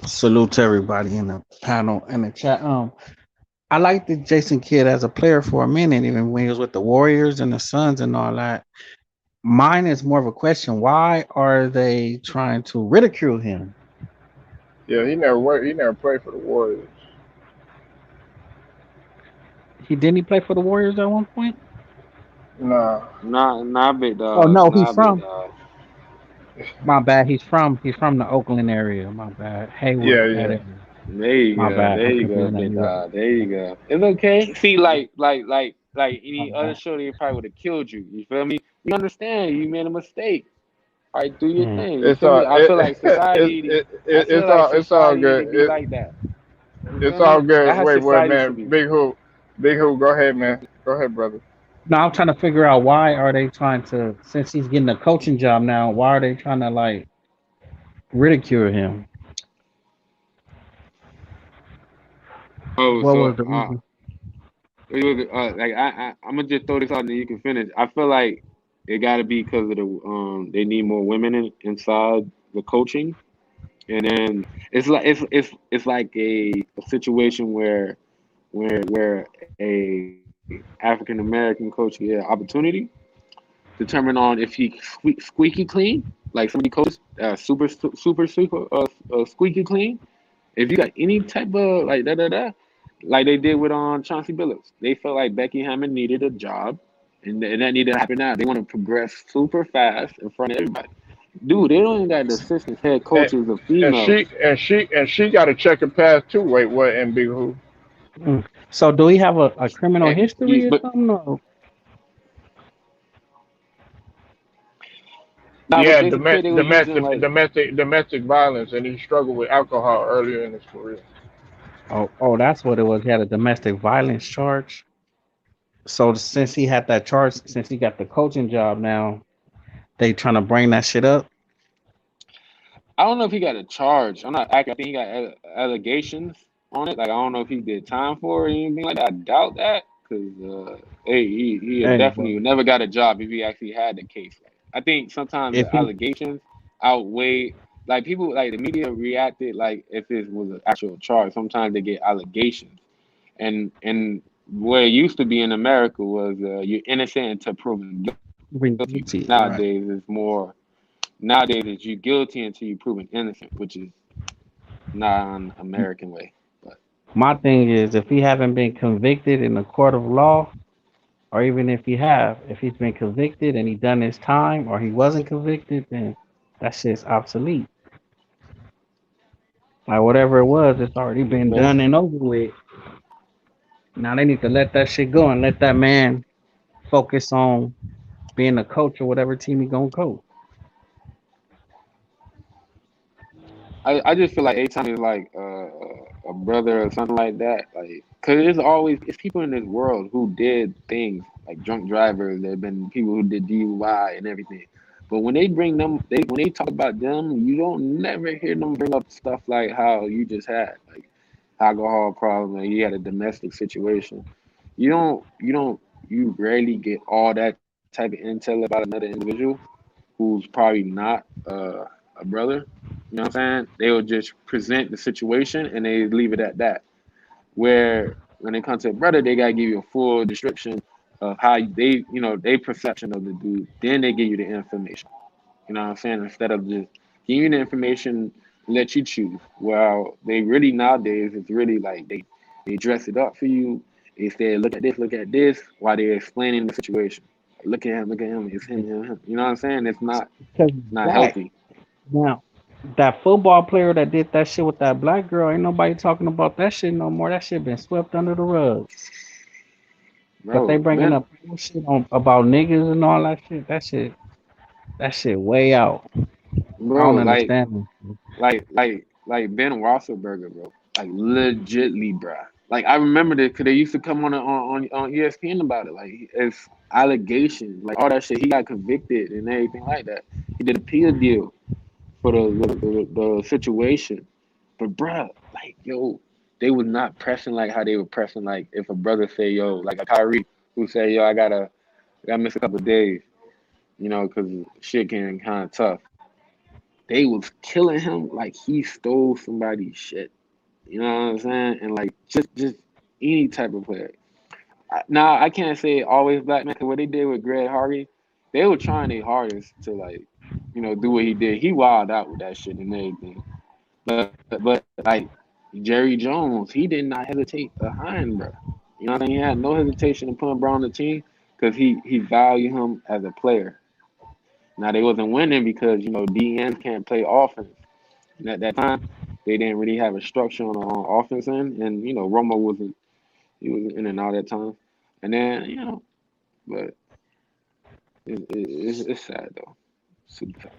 Salute to everybody in the panel and the chat. I liked the Jason Kidd as a player for a minute, even when he was with the Warriors and the Suns and all that. Mine is more of a question: why are they trying to ridicule him? Yeah, he never worked. He never played for the Warriors. He didn't he play for the Warriors at one point? Nah. Not Big Oh Dog. no, he's Not Big from Dog. my bad. He's from the Oakland area. My bad, Hayward Yeah, that yeah. area. There you My go. bad. There I'm you go, confusing that. Big You're right. Dog. There you go. It's okay. See, like My any other bad. show, they probably would have killed you. You feel me? You understand? You made a mistake. All right, do your Hmm. thing. You It's feel all me? I feel it's like all society need good. to be like that. You It's feel all me? good. That's how Wait, society should man. be. Big Hoop. Go ahead, man. Go ahead, brother. Now I'm trying to figure out why are they trying to, since he's getting a coaching job now, why are they trying to like ridicule him? Oh, What so was the reason? like I'm gonna just throw this out and then you can finish. I feel like it got to be because of the they need more women inside the coaching, and then it's like a situation where a African American coach get an opportunity determine on if he squeaky clean, like some of the coaches super squeaky clean. If you got any type of like like they did with Chauncey Billups, they felt like Becky Hammond needed a job, and that needed to happen now. They want to progress super fast in front of everybody. Dude, they don't even got the assistants, head And, coaches of and females. she got a checkered past too. Wait, what? And Big Who? Mm. So do he have a criminal history or But something? Or? nah, with Yeah, Jason Kidd, they was using like domestic violence, and he struggled with alcohol earlier in his career. Oh, that's what it was. He had a domestic violence charge. So since he had that charge, since he got the coaching job now, they trying to bring that shit up. I don't know if he got a charge. I'm not accurate. I think he got allegations on it. Like I don't know if he did time for it or anything like that. I doubt that because hey, he Hey, but definitely never got a job if he actually had the case. Like, I think sometimes if the he allegations outweigh like people like the media reacted like if it was an actual charge. Sometimes they get allegations, and where it used to be in America was you're innocent until proven guilty. guilty, right? Nowadays it's more. Nowadays, it's you guilty until you proven innocent, which is not an American way. But My thing is, if he haven't been convicted in a court of law, or even if he have, if he's been convicted and he done his time, or he wasn't convicted, then that shit's obsolete. Like whatever it was, it's already been but done and over with. Now they need to let that shit go and let that man focus on being a coach or whatever team he gonna coach. I just feel like anytime it's like a brother or something like that, like because it's people in this world who did things like drunk drivers. There have been people who did DUI and everything. But when they bring them, when they talk about them, you don't never hear them bring up stuff like how you just had like alcohol problem and you had a domestic situation. You rarely get all that type of intel about another individual who's probably not a brother. You know what I'm saying? They will just present the situation and they leave it at that. Where when it comes to a brother, they gotta give you a full description of how their perception of the dude. Then they give you the information. You know what I'm saying? Instead of just giving you the information, let you choose. Well, they really nowadays it's really like they dress it up for you. They say, look at this, while they're explaining the situation. Look at him, it's him. You know what I'm saying? Cause It's not black healthy. now, that football player that did that shit with that black girl, ain't nobody talking about that shit no more. That shit been swept under the rug. But they Bro, bringing Ben up shit on about niggas and all that shit. That shit way out. I bro, don't understand. like Ben Wasserberger, bro. Like legitly, bro. Like I remember that because they used to come on ESPN about it. Like it's allegations, like all that shit. He got convicted and everything like that. He did a appeal deal for the situation. But bruh, like yo, they was not pressing like how they were pressing like if a brother say yo, like a Kyrie who say yo, I gotta miss a couple of days, because shit getting kind of tough. They was killing him like he stole somebody's shit. You know what I'm saying? And like just any type of player. Now I can't say always black man because what they did with Greg Hardy, they were trying their hardest to like, do what he did. He wilded out with that shit and everything. But like Jerry Jones, he did not hesitate behind bro. You know what I mean? He had no hesitation to put bro on the team because he valued him as a player. Now they wasn't winning because DNs can't play offense. And at that time, they didn't really have a structure on offense end, and Romo wasn't. He was in and out at times, and then but it's sad though. Super sad.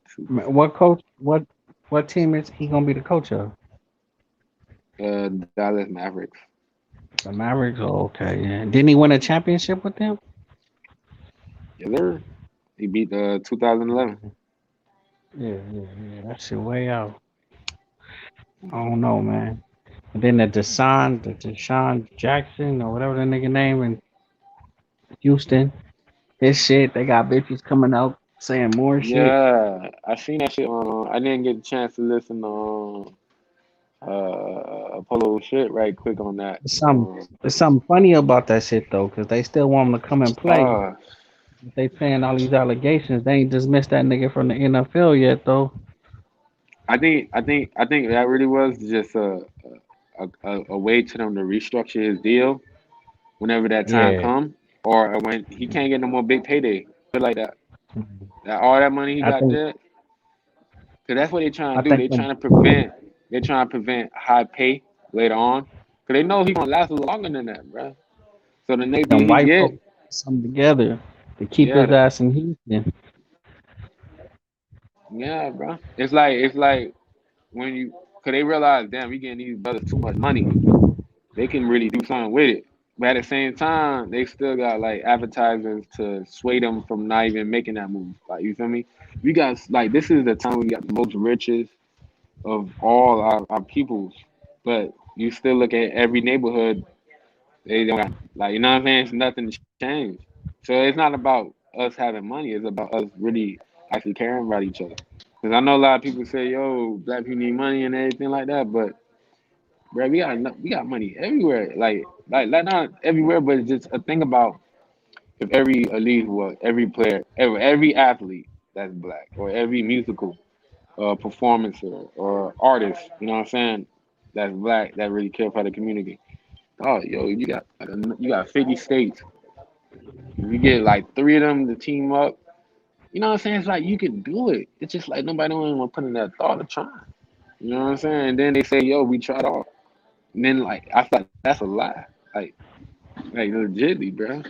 Super sad. What coach? What team is he gonna be the coach of? Dallas Mavericks. The Mavericks. Oh, okay, yeah. Didn't he win a championship with them? Yeah, sir. He beat 2011. Yeah. That shit way out. I don't know, man. And then the Deshaun Jackson or whatever the nigga name in Houston. His shit, they got bitches coming out saying more shit. Yeah, I seen that shit on. I didn't get a chance to listen on Apollo shit right quick on that. There's something funny about that shit though, because they still want him to come and play. Uh, They saying all these allegations. They ain't dismissed that nigga from the NFL yet though. I think that really was just a way to them to restructure his deal whenever that time Yeah. come, or when he can't get no more big payday, put it like that. That all that money he I got think there, cause that's what they trying I to do. think They're trying to prevent high pay later on, cause they know he gonna last a little longer than that, bro. So the next deal them he white get, folks put something together to keep yeah, his ass in Houston. yeah, bro. It's like when you, cause they realize, damn, we getting these brothers too much money. They can really do something with it. But at the same time, they still got like advertisers to sway them from not even making that move. Like, you feel me? We got like, this is the time we got the most riches of all our peoples. But you still look at every neighborhood, they don't got, like, you know what I'm saying? It's nothing to change. So it's not about us having money. It's about us really actually caring about each other. Because I know a lot of people say, yo, black people need money and everything like that. But bro, we got money everywhere. Like not everywhere, but it's just a thing about if every elite was every player, every athlete that's black, or every musical performance or artist, you know what I'm saying, that's black that really care for the community. Oh, yo, you got 50 states. If you get like three of them to team up, you know what I'm saying? It's like you can do it. It's just like nobody don't even want to put in that thought of trying. You know what I'm saying? And then they say, yo, we tried all. And then like I feel like that's a lie. Like legitly, bro.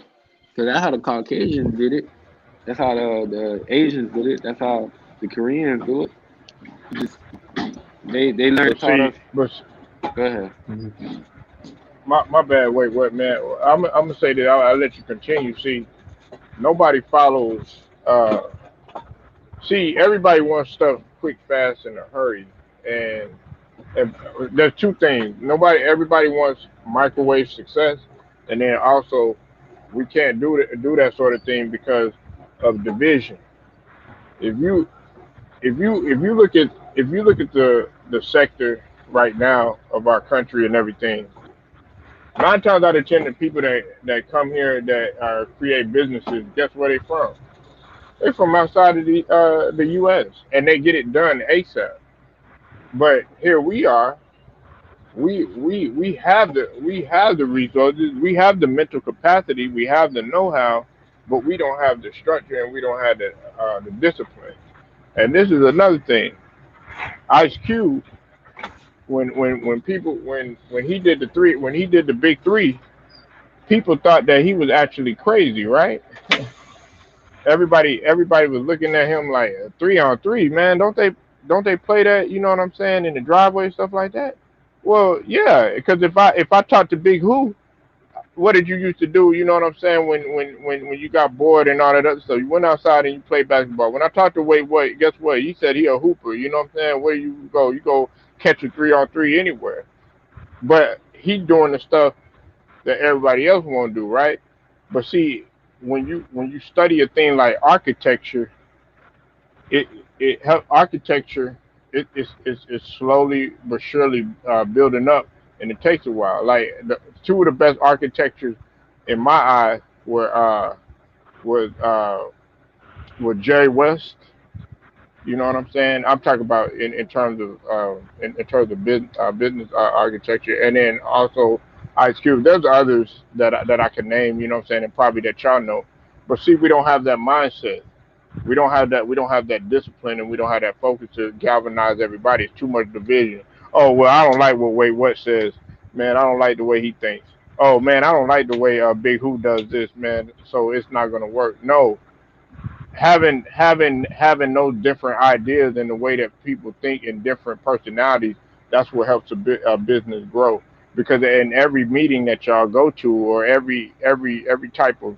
Cause that's how the Caucasians did it. That's how the Asians did it. That's how the Koreans do it. Just they learned. They But taught see, us. but Go ahead. my bad. Wait, what, man? I'm gonna say that. I'll let you continue. See, nobody follows. See, everybody wants stuff quick, fast, in a hurry, and, and there's two things. Everybody wants microwave success, and then also we can't do that sort of thing because of division. If you if you look at the sector right now of our country and everything, 9 times out of 10, the people that come here that create businesses, guess where they from? They're from outside of the U.S. and they get it done ASAP. But here we are. We have the resources. We have the mental capacity. We have the know-how, but we don't have the structure and we don't have the discipline. And this is another thing. Ice Cube, when people when he did the big three, people thought that he was actually crazy, right? Everybody was looking at him like 3 on 3, man. Don't they play that? You know what I'm saying, in the driveway and stuff like that. Well, yeah, because if I talk to Big Who, what did you used to do? You know what I'm saying, when you got bored and all that other stuff, you went outside and you played basketball. When I talked to Wade White, guess what? He said he a hooper. You know what I'm saying? Where you go catch a 3 on 3 anywhere. But he doing the stuff that everybody else want to do, right? But see, when you study a thing like architecture, it it help architecture. It's slowly but surely building up, and it takes a while. Like two of the best architectures in my eyes was with Jerry West. You know what I'm saying? I'm talking about in terms of in terms of business architecture, and then also Ice Cube. There's others that I can name. You know what I'm saying? And probably that y'all know. But see, we don't have that mindset. We don't have that. We don't have that discipline, and we don't have that focus to galvanize everybody. It's too much division. Oh well, I don't like what Wade What says. Man, I don't like the way he thinks. Oh man, I don't like the way Big Who does this, man. So it's not gonna work. No, having those different ideas and the way that people think in different personalities, that's what helps a business grow. Because in every meeting that y'all go to, or every type of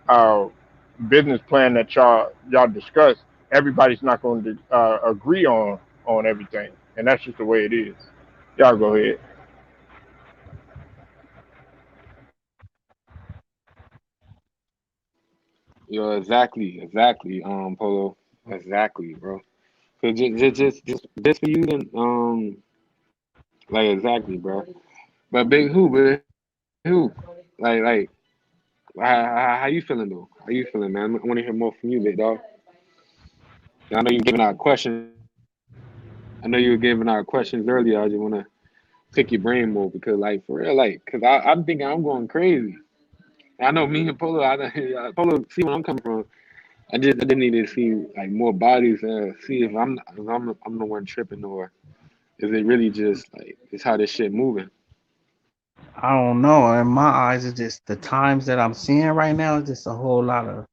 uh, business plan that y'all discuss, everybody's not going to agree on everything, and that's just the way it is. Y'all go ahead. Yo, exactly, Polo, exactly, bro. So just for you, then, like exactly, bro. But Big Who, like, how you feeling though? How you feeling, man? I want to hear more from you, big dog. I know you were giving out questions. I know you were giving out questions earlier. I just want to pick your brain more because, like, for real, like, cause I'm thinking I'm going crazy. I know me and Polo, Polo, see where I'm coming from. I just need to see like more bodies, see if I'm the one tripping or is it really just like it's how this shit moving. I don't know. In my eyes, it's just the times that I'm seeing right now. It's just a whole lot of.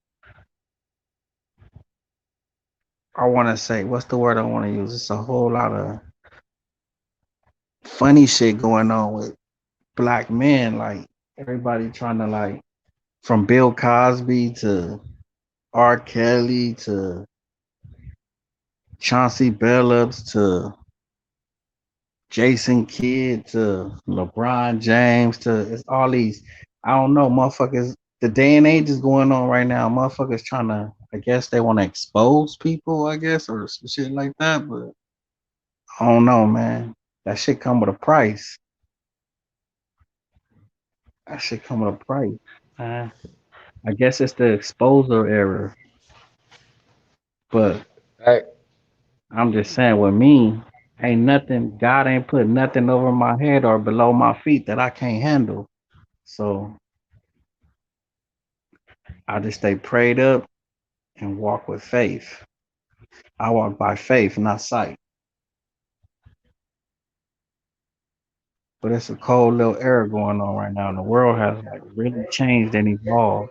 I want to say, what's the word I want to use? It's a whole lot of funny shit going on with black men. Like everybody trying to like, from Bill Cosby to R. Kelly to Chauncey Billups to Jason Kidd to LeBron James to it's all these. I don't know, motherfuckers. The day and age is going on right now. Motherfuckers trying to. I guess they want to expose people. I guess or some shit like that. But I don't know, man. That shit come with a price. That shit come with a price. Uh, I guess it's the exposure error. But Right. I'm just saying, with me, ain't nothing. God ain't put nothing over my head or below my feet that I can't handle. So I just stay prayed up and walk with faith. I walk by faith, not sight. But it's a cold little era going on right now. And the world has like really changed and evolved.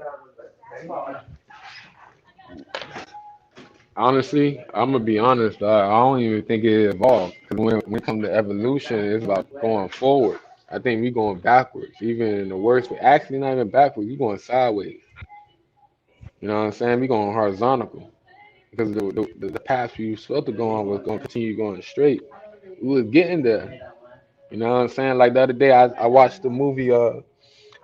Honestly, I'm gonna be honest. I don't even think it evolved. 'Cause when it comes to evolution, it's about going forward. I think we going backwards, even in the worst way. Actually, not even backwards. We going sideways. You know what I'm saying? We going horizontal because the path we were supposed to go on was going to continue going straight. We was getting there. You know what I'm saying? Like the other day, I watched the movie. I'm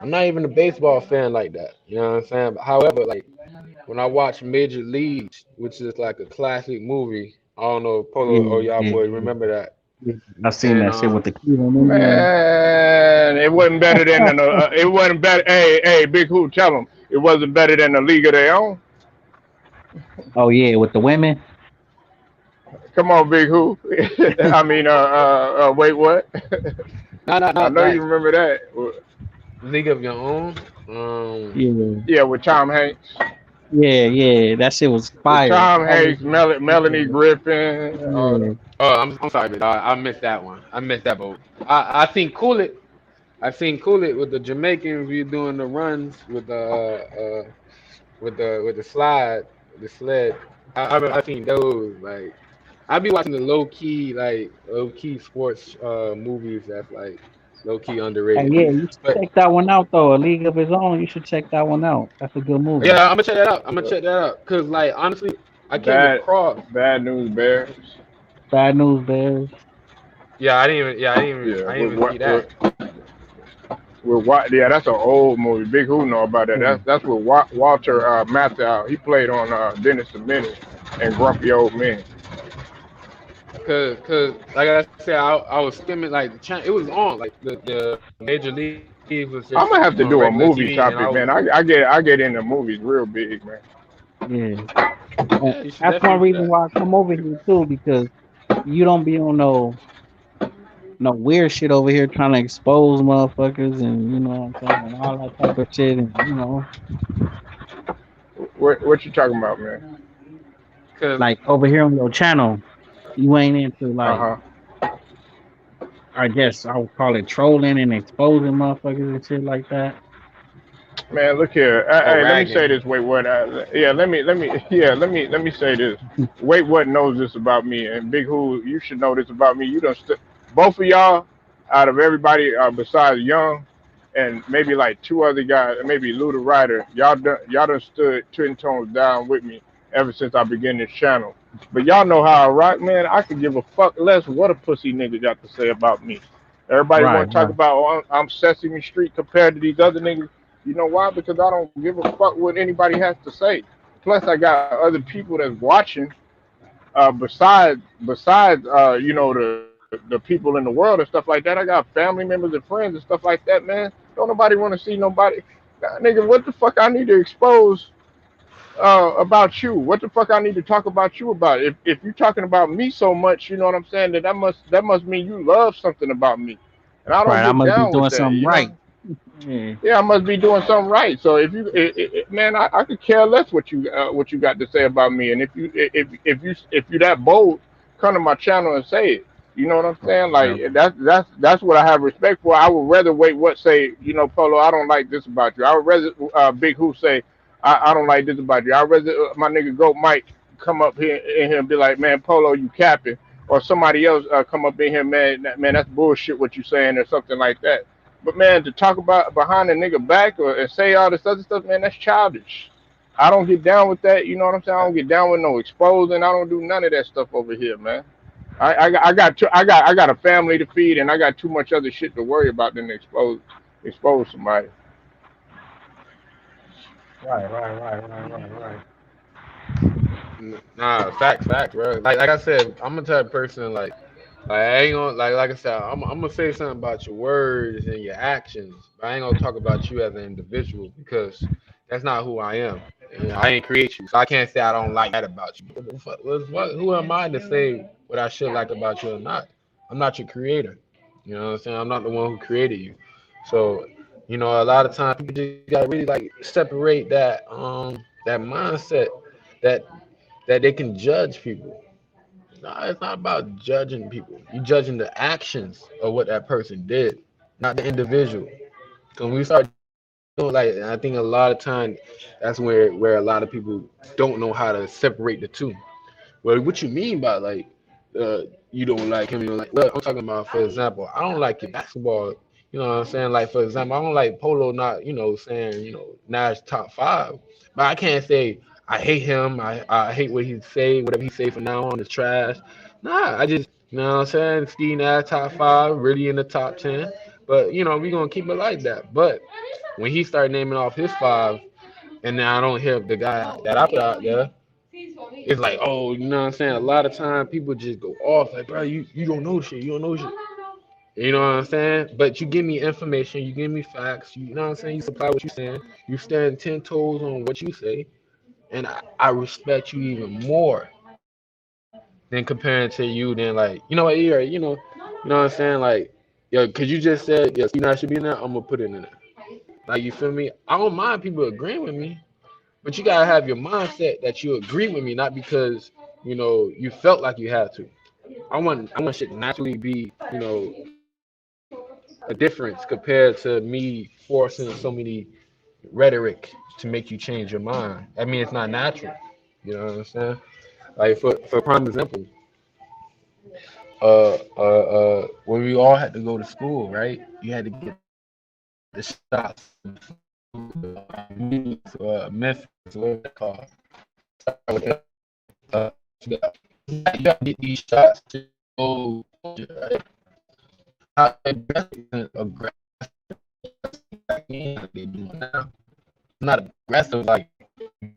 not even a baseball fan like that. You know what I'm saying? But however, like when I watch Major Leagues, which is like a classic movie. I don't know if Polo or Yeah, y'all yeah, boys remember that. yeah. I seen And that shit with the Cleveland Indians. Man, it wasn't better than it wasn't better. Hey, Big Who, tell them it wasn't better than the League of Their Own. Oh yeah, with the women. Come on, Big Who. I mean, wait, what? I not know that you remember that. League of Your Own. Yeah, Yeah, with Tom Hanks. yeah, yeah. That shit was With fire. Tom All this Hanks, Melanie Griffin. yeah. Oh, I'm sorry, but I missed that one. I missed that boat. I seen Cool It. I seen Cool It with the Jamaicans we doing the runs with the slide, the sled. I seen those like I be watching the low key sports movies that's like low key Hey, underrated. yeah, you should But check that one out though. A League of His Own. You should check that one out. That's a good movie. yeah, I'm gonna check that out. I'm gonna check that out because like honestly, I came Bad, across. bad news bears. Bad News Bears. Yeah, I didn't even see that. with what? Yeah, that's an old movie. Big Who know about that. Yeah. That's with Walter Matthau. He played on Dennis the Menace and Grumpy Old Men. Cause like I said, I was skimming like the channel. It was on like the Major League was just I'm on gonna have to regular do a TV, movie and I was topic, man. I get into movies real big, man. Yeah. yeah, you And should that's definitely one do reason that. why I come over here too, because you don't be on no weird shit over here trying to expose motherfuckers and you know what I'm saying and all that type of shit and you know What you talking about, man? Cause like over here on your channel you ain't into Uh like huh. I guess I would call it trolling and exposing motherfuckers and shit like that. Man, look here. oh Hey, let me say ragging. this. Wait, what? Yeah, let me say this. Wait, what knows this about me? And Big Who, you should know this about me. You done both of y'all, out of everybody besides Young, and maybe like two other guys, maybe Lou the Ryder. Y'all done stood 10 tones down with me ever since I began this channel. But y'all know how I rock, man. I could give a fuck less what a pussy nigga got to say about me. Everybody Right, want to talk right. about I'm Sesame Street compared to these other niggas. You know why? Because I don't give a fuck what anybody has to say. Plus, I got other people that's watching. Besides, the people in the world and stuff like that. I got family members and friends and stuff like that, man. Don't nobody want to see nobody. Nah, nigga, what the fuck I need to expose about you? What the fuck I need to talk about you about? If you're talking about me so much, you know what I'm saying? That must mean you love something about me, and I don't Right. I get must be down with doing that. something You know? right. Yeah. Yeah, I must be doing something right. So if you, man, I could care less what you got to say about me. And if you that bold, come to my channel and say it. You know what I'm saying? Like Right. that's what I have respect for. I would rather wait. What say? Polo, I don't like this about you. I would rather Big Who say, I don't like this about you. I would rather my nigga Goat Mike come up here in here and be like, man, Polo, you capping, or somebody else come up in here, man, man, that's bullshit what you saying, or something like that. But man, to talk about behind a nigga back or and say all this other stuff, man, that's childish. I don't get down with that. You know what I'm saying? I don't get down with no exposing. I don't do none of that stuff over here, man. I got a family to feed, and I got too much other shit to worry about than to expose somebody. Right. Nah, facts, bro. Like I said, I'm the type of person like I ain't gonna like I said, I'm gonna say something about your words and your actions, but I ain't gonna talk about you as an individual because that's not who I am. You know, I ain't create you, so I can't say I don't like that about you. Who am I to say what I should like about you or not? I'm not your creator. You know what I'm saying? I'm not the one who created you. So, a lot of times people just gotta really like separate that mindset that that they can judge people. No, it's not about judging people. You judging the actions of what that person did, not the individual. Because when we start doing like, I think a lot of time that's where a lot of people don't know how to separate the two. Well, what you mean by like you don't like him? You don't like. Well, I'm talking about, for example, I don't like your basketball. You know what I'm saying? Like, for example, I don't like Polo. Not saying Nash top five, but I can't say I hate him. I hate what he say. Whatever he say from now on is trash. Nah, I just what I'm saying. Steve Nash top five, really in the top 10. But we gonna keep it like that. But when he started naming off his five, and then I don't hear the guy that I put out there. It's like, oh, you know what I'm saying? A lot of time people just go off like, bro, you don't know shit. You don't know shit. You know what I'm saying? But you give me information, you give me facts, you know what I'm saying? You supply what you're saying. You stand 10 toes on what you say, and I respect you even more than comparing to you than like, what, you know what I'm saying? Like, yo, cause you just said, yeah, Steve Nash should be in there, I'm gonna put it in there. Like, you feel me? I don't mind people agreeing with me, but you gotta have your mindset that you agree with me, not because you felt like you had to. I want shit naturally be a difference compared to me forcing so many rhetoric to make you change your mind. I mean, it's not natural. You know what I'm saying? Like for prime example, when we all had to go to school, right? You had to get the shots, Memphis, whatever they call. You got to get these shots to go, right? How aggressive isn't aggressive like they doing now. Not aggressive like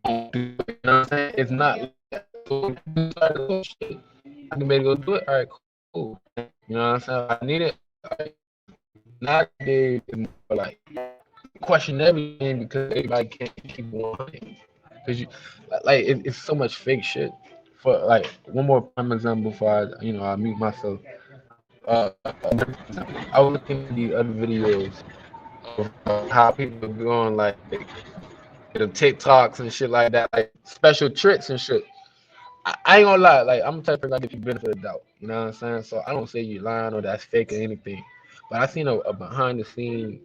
don't do it, you know what I'm saying? It's not like that. So you start to go shit. I can maybe go do it. All right, cool. You know what I'm saying? I need it. All right. Nowadays, it's more like question everything because everybody can't keep 100. Because it's so much fake shit. For like one more prime example before I mute myself. I was looking at these other videos of how people be going like the TikToks and shit like that, like special tricks and shit. I ain't gonna lie, like I'm the type of person I give you benefit of the doubt. You know what I'm saying? So I don't say you lying or that's fake or anything. But I seen a behind the scene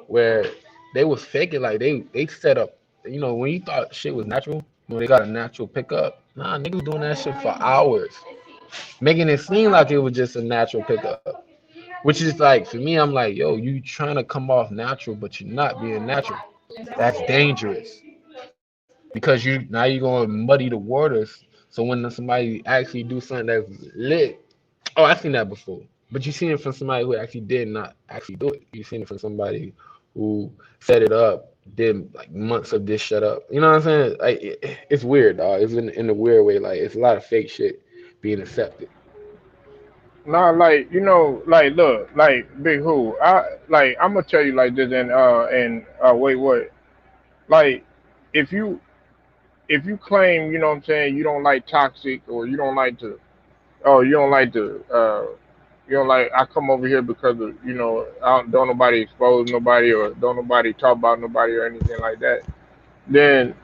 where they was faking like they set up. When you thought shit was natural, when they got a natural pickup, nah, niggas doing that shit for hours, making it seem like it was just a natural pickup. Which is like for me, I'm like, yo, you trying to come off natural, but you're not being natural. That's dangerous because you're gonna muddy the waters. So when somebody actually do something that's lit, oh, I've seen that before. But you seen it from somebody who actually did not actually do it. You seen it from somebody who set it up did like months of this shut up. You know what I'm saying? Like it's weird, dog. It's in a weird way. Like it's a lot of fake shit being accepted. Nah, like like look, like Big Who. I'm gonna tell you like this, and wait, what? Like, if you claim, you know what I'm saying, you don't like toxic, or you don't like to, oh, you don't like, I come over here because of, don't nobody expose nobody, or don't nobody talk about nobody or anything like that. Then,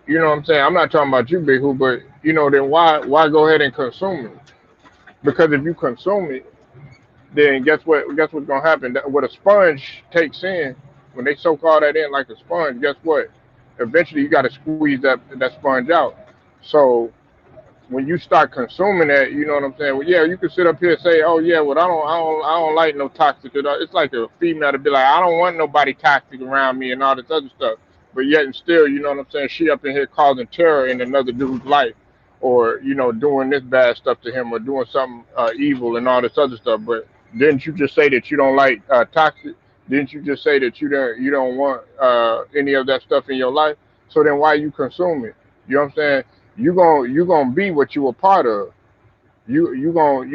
you know what I'm saying. I'm not talking about you, Big Who, but then why go ahead and consume it? Because if you consume it, then guess what's gonna happen? What a sponge takes in, when they soak all that in like a sponge, guess what? Eventually, you got to squeeze that sponge out. So when you start consuming that, you know what I'm saying? Well, yeah, you can sit up here and say, oh yeah, well I don't like no toxic. It's like a female to be like, I don't want nobody toxic around me and all this other stuff. But yet and still, you know what I'm saying? She up in here causing terror in another dude's life, or doing this bad stuff to him, or doing something evil and all this other stuff. But didn't you just say that you don't like toxic? Didn't you just say that you don't want any of that stuff in your life? So then why you consume it? You know what I'm saying? You gonna be what you a part of. You gonna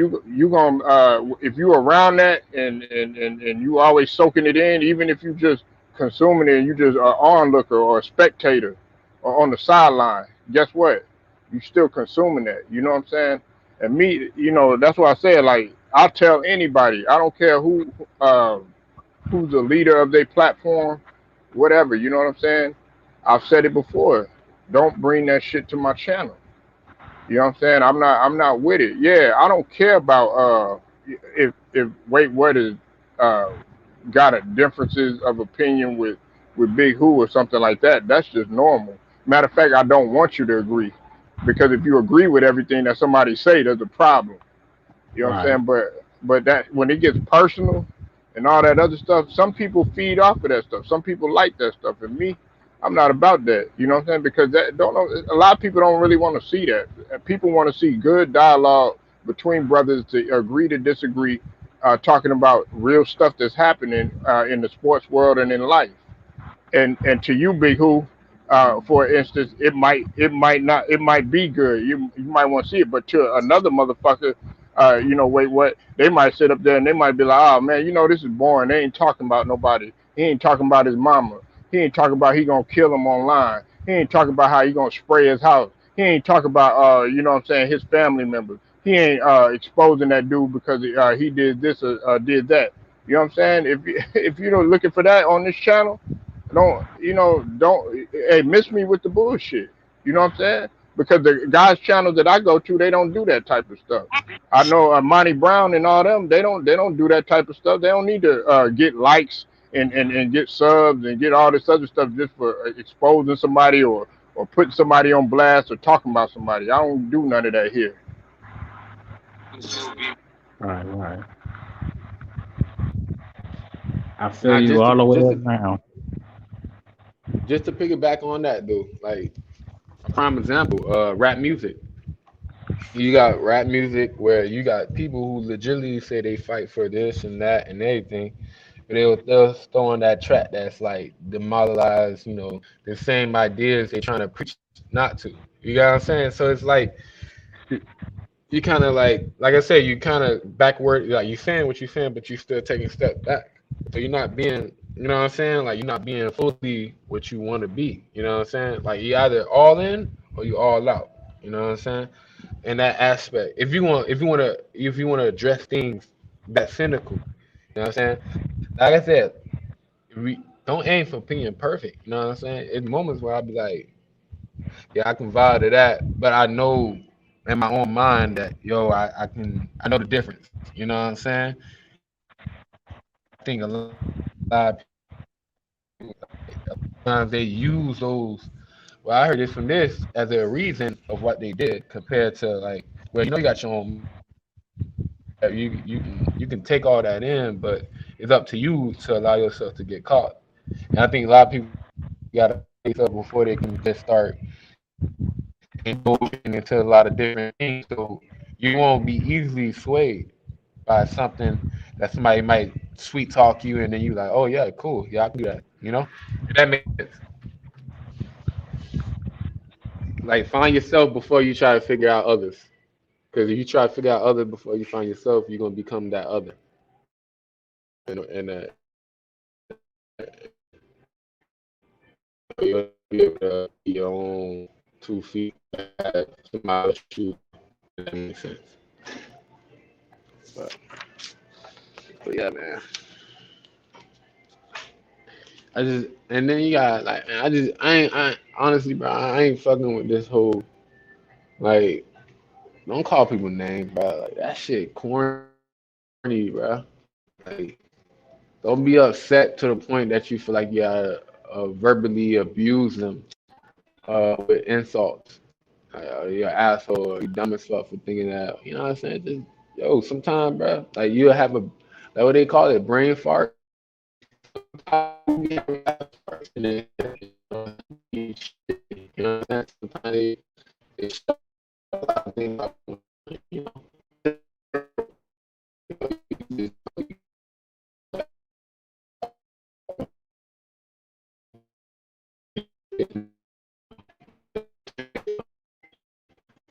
if you around that, and you always soaking it in, even if you just consuming it and you just an onlooker or a spectator or on the sideline, guess what? You still consuming that. You know what I'm saying? And me, that's why I said, like, I'll tell anybody. I don't care who's the leader of their platform, whatever. You know what I'm saying? I've said it before. Don't bring that shit to my channel. You know what I'm saying? I'm not with it. Yeah, I don't care about if wait what is uh got a differences of opinion with Big Who or something like that. That's just normal. Matter of fact, I don't want you to agree, because if you agree with everything that somebody say, there's a problem. You know what I'm Right. saying? But that when it gets personal and all that other stuff, some people feed off of that stuff. Some people like that stuff. And me, I'm not about that. You know what I'm saying? Because that don't know, a lot of people don't really want to see that. People want to see good dialogue between brothers to agree to disagree, talking about real stuff that's happening in the sports world and in life. And to you, Big Who, for instance, it might be good. You might want to see it, but to another motherfucker, wait, what? They might sit up there and they might be like, oh man, this is boring. They ain't talking about nobody. He ain't talking about his mama. He ain't talking about he gonna kill him online. He ain't talking about how he gonna spray his house. He ain't talking about what I'm saying, his family members. He ain't exposing that dude because he did this or did that. You know what I'm saying? If you're looking for that on this channel, don't hey, miss me with the bullshit. You know what I'm saying? Because the guys channels that I go to, they don't do that type of stuff. I know Monty Brown and all them, they don't do that type of stuff. They don't need to get likes and get subs and get all this other stuff just for exposing somebody, or putting somebody on blast, or talking about somebody. I don't do none of that here. Right. Right. I feel Not you just to all the way just to around. just to piggyback on that though, like a prime example, rap music. You got rap music where you got people who legitimately say they fight for this and that and everything, but they'll throw on that track that's like demoralize, the same ideas they trying to preach not to. You got what I'm saying? So it's like you kind of like I said, you kind of backward, like you saying what you're saying, but you still taking a step back. So you're not being, you know what I'm saying? Like you're not being fully what you want to be. You know what I'm saying? Like you either all in or you all out. You know what I'm saying? In that aspect, if you want to address things that cynical, you know what I'm saying? Like I said, we don't aim for being perfect. You know what I'm saying? In moments where I'll be like, yeah, I can vibe to that, but I know in my own mind that I know the difference. You know what I'm saying? I think a lot of times they use those. Well, I heard this from this as a reason of what they did compared to like, well, you got your own. You can take all that in, but it's up to you to allow yourself to get caught. And I think a lot of people got to up before they can just start indulging into a lot of different things. So you won't be easily swayed by something that somebody might sweet talk you, and then you like, oh yeah, cool, yeah, I can do that. You know, if that makes sense. Like find yourself before you try to figure out others. Because if you try to figure out others before you find yourself, you're gonna become that other. And you'll be able to be your own 2 feet. Somebody else shoot. If that makes sense. But, but yeah, man. I just and then you got like I honestly, bro, I ain't fucking with this whole like don't call people names, bro. Like that shit corny, bro. Like don't be upset to the point that you feel like you gotta verbally abuse them with insults. You're an asshole or you dumb as fuck for thinking that. You know what I'm saying? Just yo, sometimes, bro, like you'll have a like what they call it, brain fart. And then, you know what I'm saying? Sometimes they shut up, think about, you know,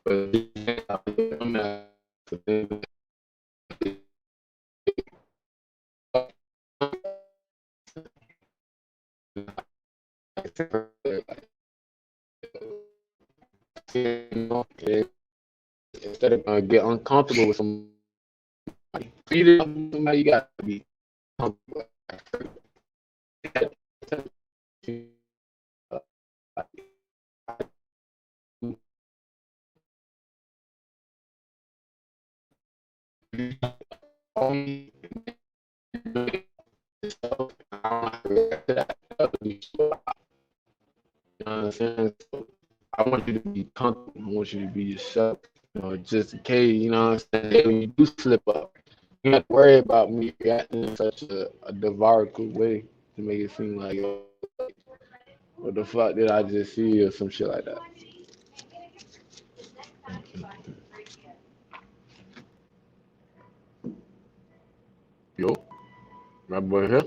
but instead of get uncomfortable with somebody, you got to be comfortable. You know what I'm saying? So I want you to be comfortable. I want you to be yourself. You know, just in case, you know what I'm saying? When you do slip up, you don't have to worry about me reacting in such a diabolical way to make it seem like, oh, what the fuck did I just see or some shit like that. Yo, my boy here.